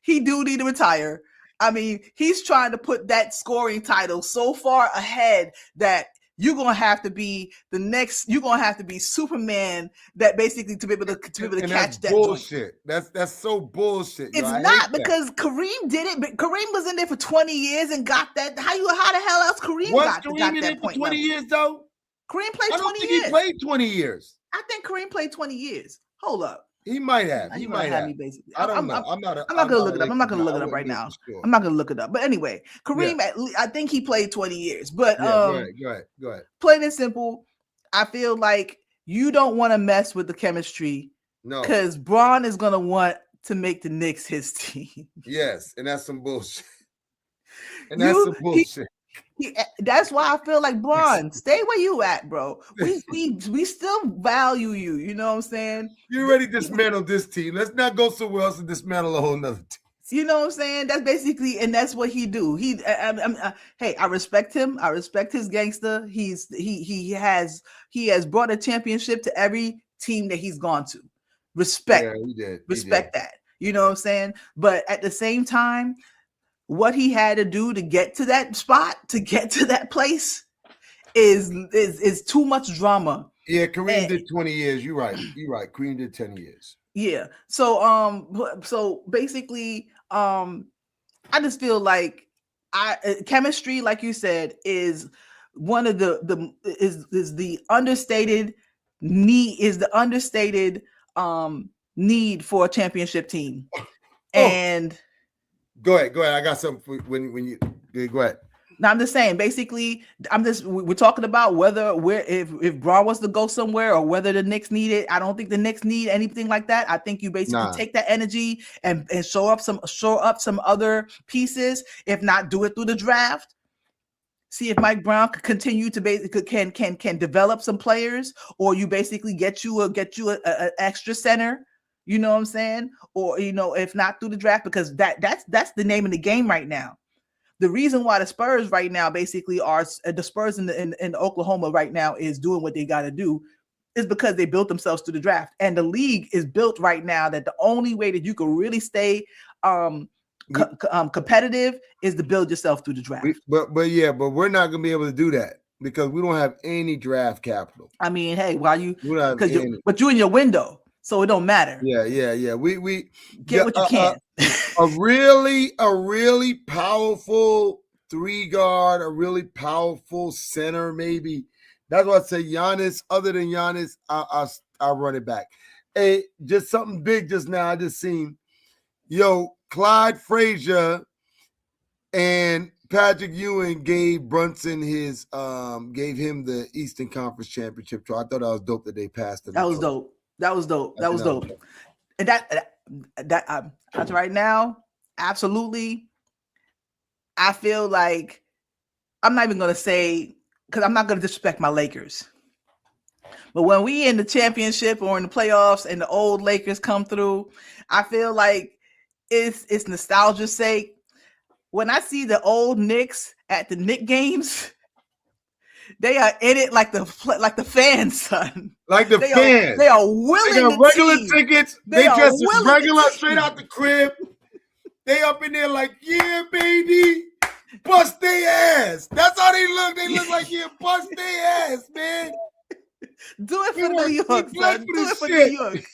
he do need to retire. I mean, he's trying to put that scoring title so far ahead that you're gonna have to be the next. You're gonna have to be Superman. That basically to be able to catch that bullshit. That's so bullshit. It's not because Kareem did it. But Kareem was in there for 20 years and got that. How the hell else Kareem got that point? 20 years though. Kareem played 20 years. I don't think he played 20 years. I think Kareem played 20 years. Hold up. He might have. He might have. Me basically. I don't know. I'm not gonna look it up. I'm not gonna look it up right now. Sure. I'm not gonna look it up. But anyway, Kareem, I think he played 20 years. But go ahead. Plain and simple, I feel like you don't want to mess with the chemistry. No, because Bron is gonna want to make the Knicks his team. Yes, and that's some bullshit. That's why I feel like Bron, stay where you at, bro. We still value you. You know what I'm saying? You already dismantled this team. Let's not go somewhere else and dismantle a whole nother team. You know what I'm saying? That's basically, and that's what he do. Hey, I respect him. I respect his gangster. He has brought a championship to every team that he's gone to. Respect. Yeah, he did. Respect that. You know what I'm saying? But at the same time, what he had to do to get to that spot, to get to that place, is too much drama. Yeah, Kareem did 20 years. You're right. Kareem did 10 years. Yeah. So basically, I just feel like chemistry, like you said, is one of the understated need for a championship team. And go ahead. I got something for when you go ahead. Now I'm just saying, basically, we're talking about if Bron was to go somewhere or whether the Knicks need it. I don't think the Knicks need anything like that. I think you basically take that energy and show up some other pieces. If not, do it through the draft. See if Mike Brown can continue to basically can develop some players, or you basically get you a extra center. You know what I'm saying? Or if not through the draft, because that's the name of the game right now. The reason why the Spurs right now basically are the Spurs in Oklahoma right now is doing what they got to do is because they built themselves through the draft, and the league is built right now that the only way that you can really stay competitive is to build yourself through the draft. But we're not gonna be able to do that because we don't have any draft capital. I mean, hey, but you're in your window, so it don't matter. Yeah. We get what you can. A really powerful 3-guard, a really powerful center, maybe. That's why I say Giannis. Other than Giannis, I'll run it back. Hey, just something big just now. I just seen, Clyde Frazier and Patrick Ewing gave Brunson gave him the Eastern Conference Championship. So I thought that was dope that they passed it. That was dope. And that's right now, absolutely. I feel like I'm not even going to say, because I'm not going to disrespect my Lakers. But when we in the championship or in the playoffs and the old Lakers come through, I feel like it's nostalgia's sake. When I see the old Knicks at the Knicks games, they are in it like the fans, son. Like the fans. They are willing. They got regular tickets. They just regular straight out the crib. They up in there like, yeah, baby. Bust their ass. That's how they look. They look like, yeah, bust their ass, man. Do it for New York, son. Do it for New York.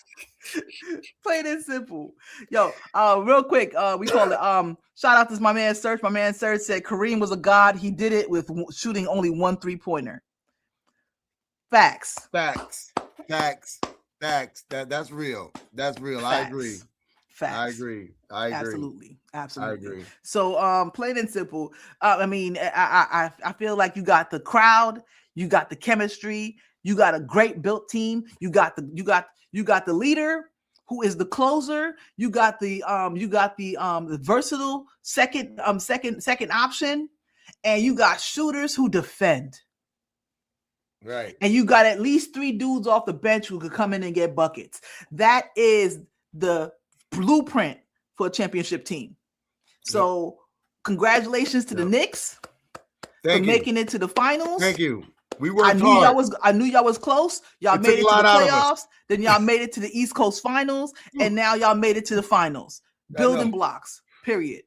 Plain and simple. Yo, real quick, we call it shout out to my man Serge. My man Serge said Kareem was a god. He did it with shooting only 1 3-pointer. Facts. That's real. Facts. I agree. Facts. I agree. Absolutely. I agree. So, plain and simple. I mean, I feel like you got the crowd, you got the chemistry, you got a great built team, you got the leader who is the closer, you got the versatile second option, and you got shooters who defend. Right. And you got at least 3 dudes off the bench who could come in and get buckets. That is the blueprint for a championship team. So, congratulations to the Knicks for making it to the finals. Thank you. We worked hard. I knew y'all was close. Y'all made it to the playoffs. Then y'all made it to the East Coast Finals, and now y'all made it to the finals. Building blocks. Period.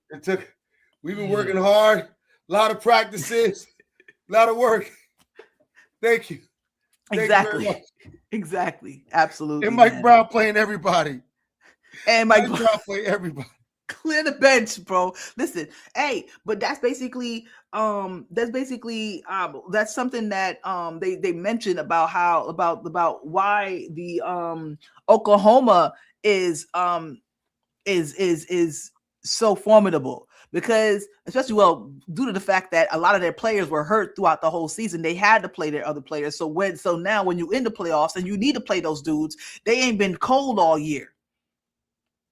We've been working hard. A lot of practices. A lot of work. Thank you. Exactly. Absolutely. And Mike Brown playing everybody. And Mike Brown playing everybody. Clear the bench, bro. Listen, hey, but that's basically that's something that they mentioned about why the Oklahoma is so formidable, because especially due to the fact that a lot of their players were hurt throughout the whole season, they had to play their other players. So now when you in the playoffs and you need to play those dudes, they ain't been cold all year.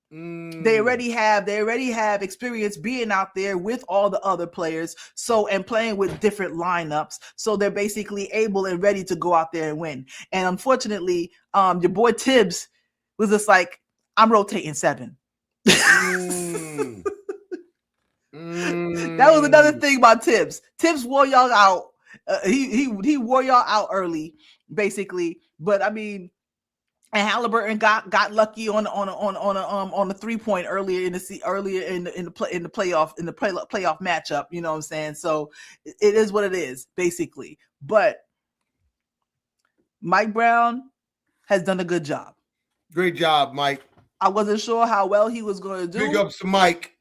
They already have experience being out there with all the other players, and playing with different lineups, so they're basically able and ready to go out there and win. And unfortunately, your boy Tibbs was just like, I'm rotating 7. That was another thing about Tibbs. Tibbs wore y'all out. He wore y'all out early, basically. But I mean, and Halliburton got lucky on the 3-point earlier in the playoff matchup. You know what I'm saying? So it is what it is, basically. But Mike Brown has done a good job. Great job, Mike. I wasn't sure how well he was going to do. Big ups to Mike.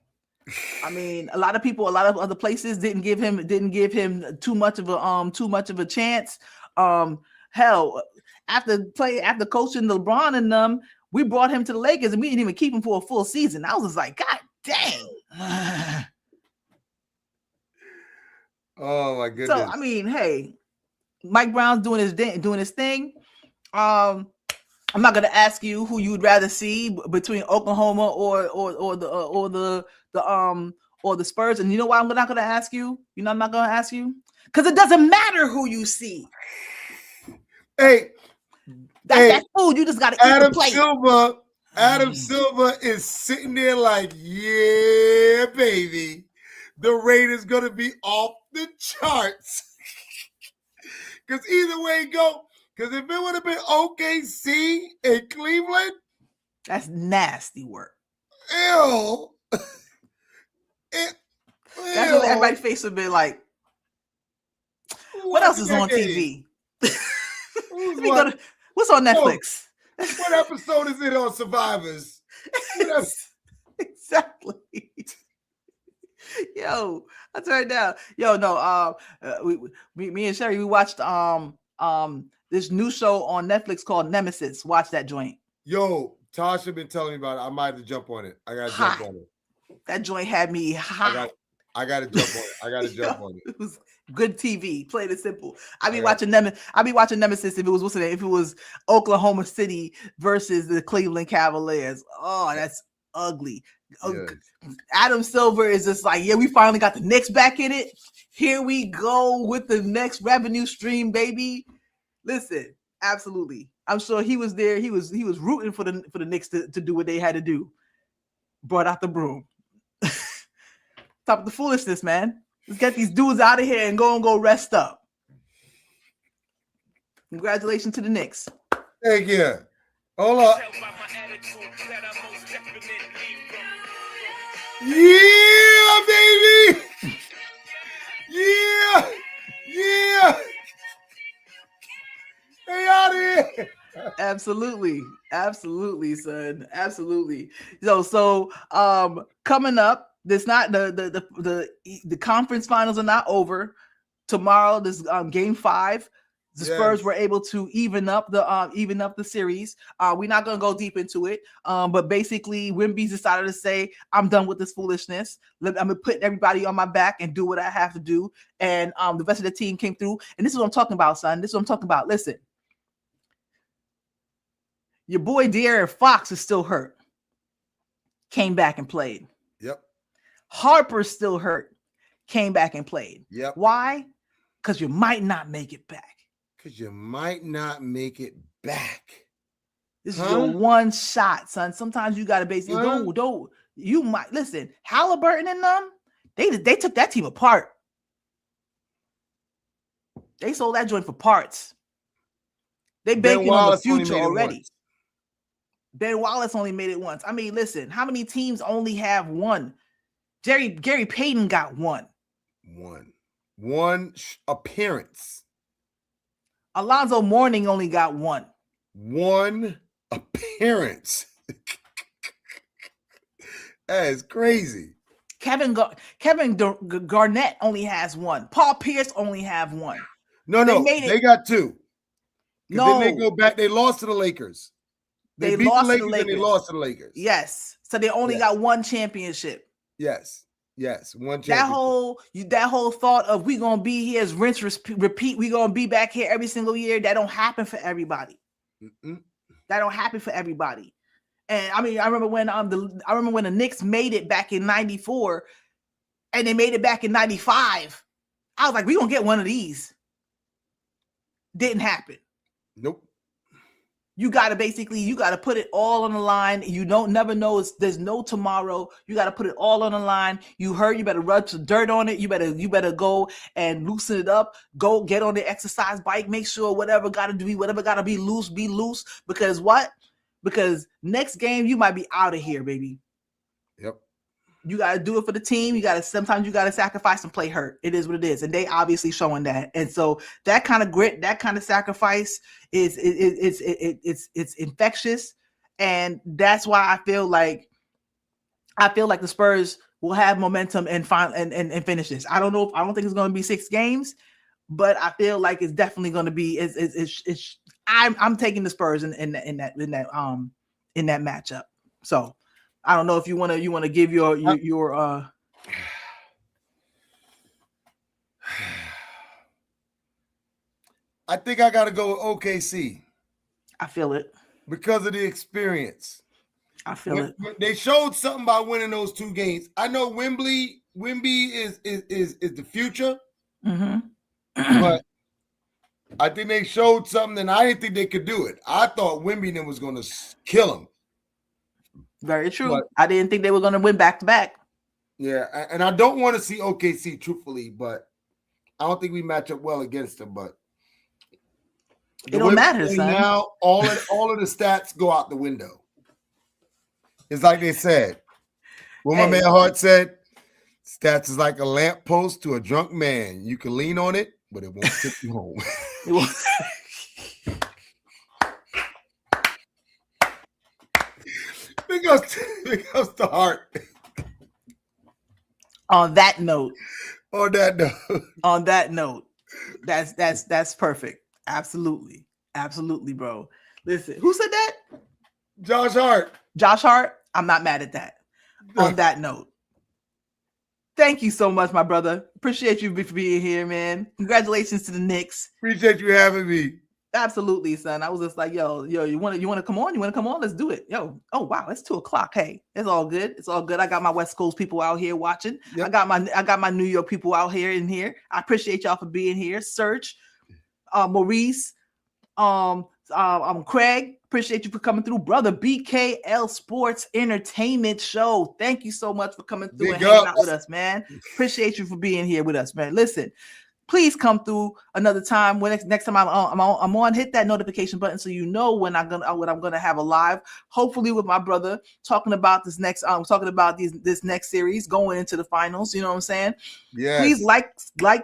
I mean, a lot of other places didn't give him too much of a chance. Hell, after coaching LeBron and them, we brought him to the Lakers and we didn't even keep him for a full season. I was just like, God dang. Oh my goodness. So I mean, hey, Mike Brown's doing his thing. I'm not gonna ask you who you'd rather see between Oklahoma or the Spurs. And you know why I'm not gonna ask you? You know I'm not gonna ask you? Because it doesn't matter who you see. Hey, that food. You just gotta eat the plate. Adam Silver is sitting there like, yeah, baby. The rate is gonna be off the charts. Because either way it go. Because if it would have been OKC in Cleveland, that's nasty work. Ew. That's what everybody's face would be like. What else is on TV? What's on Netflix? What episode is it on Survivors? Exactly. Yo, I turned down. Yo, no. Me and Sherry, we watched this new show on Netflix called Nemesis. Watch that joint. Yo, Tasha been telling me about it. I might have to jump on it. I gotta jump on it. That joint had me hot. I gotta jump on it. I gotta jump on it. It was good TV, plain and simple. I'd be watching Nemesis if it was Oklahoma City versus the Cleveland Cavaliers. Oh, that's ugly. Yes. Adam Silver is just like, yeah, we finally got the Knicks back in it. Here we go with the next revenue stream, baby. Listen, absolutely. I'm sure he was there. He was rooting for the Knicks to do what they had to do. Brought out the broom. Stop the foolishness, man. Let's get these dudes out of here and go rest up. Congratulations to the Knicks. Thank you. Hold up. Yeah, baby. Yeah. Stay out of here. Absolutely, son. Absolutely. So coming up, there's not the conference finals are not over. Tomorrow, this game 5, The Spurs were able to even up the series. We're not gonna go deep into it, but basically, Wemby decided to say, "I'm done with this foolishness. I'm gonna put everybody on my back and do what I have to do." And the rest of the team came through. And this is what I'm talking about, son. This is what I'm talking about. Listen, your boy De'Aaron Fox is still hurt. Came back and played. Yep. Harper's still hurt. Came back and played. Yep. Why? Because you might not make it back. Because you might not make it back. This is your one shot, son. Sometimes you gotta basically don't. You might listen. Halliburton and them, they took that team apart. They sold that joint for parts. They banking on the future already. Ben Wallace only made it once. I mean, listen, how many teams only have one? Gary Payton got one. One appearance. Alonzo Mourning only got one. One appearance. That is crazy. Kevin Garnett only has one. Paul Pierce only have one. No, they got two. No, then they go back. They lost to the Lakers. They beat the Lakers and they lost to the Lakers. Yes, so they only got one championship. Yes, one championship. That whole thought of we gonna be here as rinse repeat. We gonna be back here every single year. That don't happen for everybody. That don't happen for everybody. And I mean, I remember when the Knicks made it back in '94, and they made it back in '95. I was like, we gonna get one of these. Didn't happen. Nope. You gotta put it all on the line. You don't never know. There's no tomorrow. You gotta put it all on the line. You hurt. You better rub some dirt on it. You better go and loosen it up. Go get on the exercise bike. Make sure whatever gotta be loose, be loose. Because what? Because next game you might be out of here, baby. Yep. You gotta do it for the team. Sometimes you gotta sacrifice and play hurt. It is what it is, and they obviously showing that. And so that kind of grit, that kind of sacrifice is it's infectious, and that's why I feel like the Spurs will have momentum and finish this. I don't think it's going to be 6 games, but I feel like it's definitely going to be. I'm taking the Spurs in that matchup. So. I don't know if you want to give your I think I got to go with OKC. I feel it because of the experience. I feel it. They showed something by winning those 2 games. I know Wemby is the future, but I think they showed something, and I didn't think they could do it. I thought Wemby was going to kill him. Very true. But I didn't think they were going to win back to back. Yeah, and I don't want to see OKC truthfully, but I don't think we match up well against them. But it don't matter, son. Now all of the stats go out the window. It's like they said. What my man Hart said, stats is like a lamppost to a drunk man. You can lean on it, but it won't take you home. It won't. Big ups to Hart. On that note, that's perfect. Absolutely, bro. Listen, who said that? Josh Hart. I'm not mad at that. On that note, thank you so much, my brother. Appreciate you for being here, man. Congratulations to the Knicks. Appreciate you having me. Absolutely, son. I was just like, yo, you want to come on? You want to come on? Let's do it. Yo, oh wow, it's 2:00. Hey, it's all good. It's all good. I got my West Coast people out here watching. Yep. I got my New York people out here in here. I appreciate y'all for being here. Serge, Maurice, Craig. Appreciate you for coming through, brother. BKL Sports Entertainment Show. Thank you so much for coming through and hanging out with us, man. Appreciate you for being here with us, man. Listen. Please come through another time. When next time I'm on, hit that notification button so you know when I'm gonna have a live. Hopefully with my brother talking about this next this next series going into the finals. You know what I'm saying? Yeah. Please like,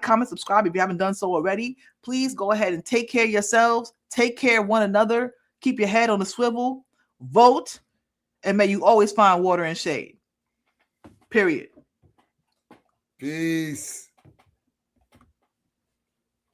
comment, subscribe if you haven't done so already. Please go ahead and take care of yourselves. Take care of one another. Keep your head on the swivel. Vote, and may you always find water and shade. Period. Peace.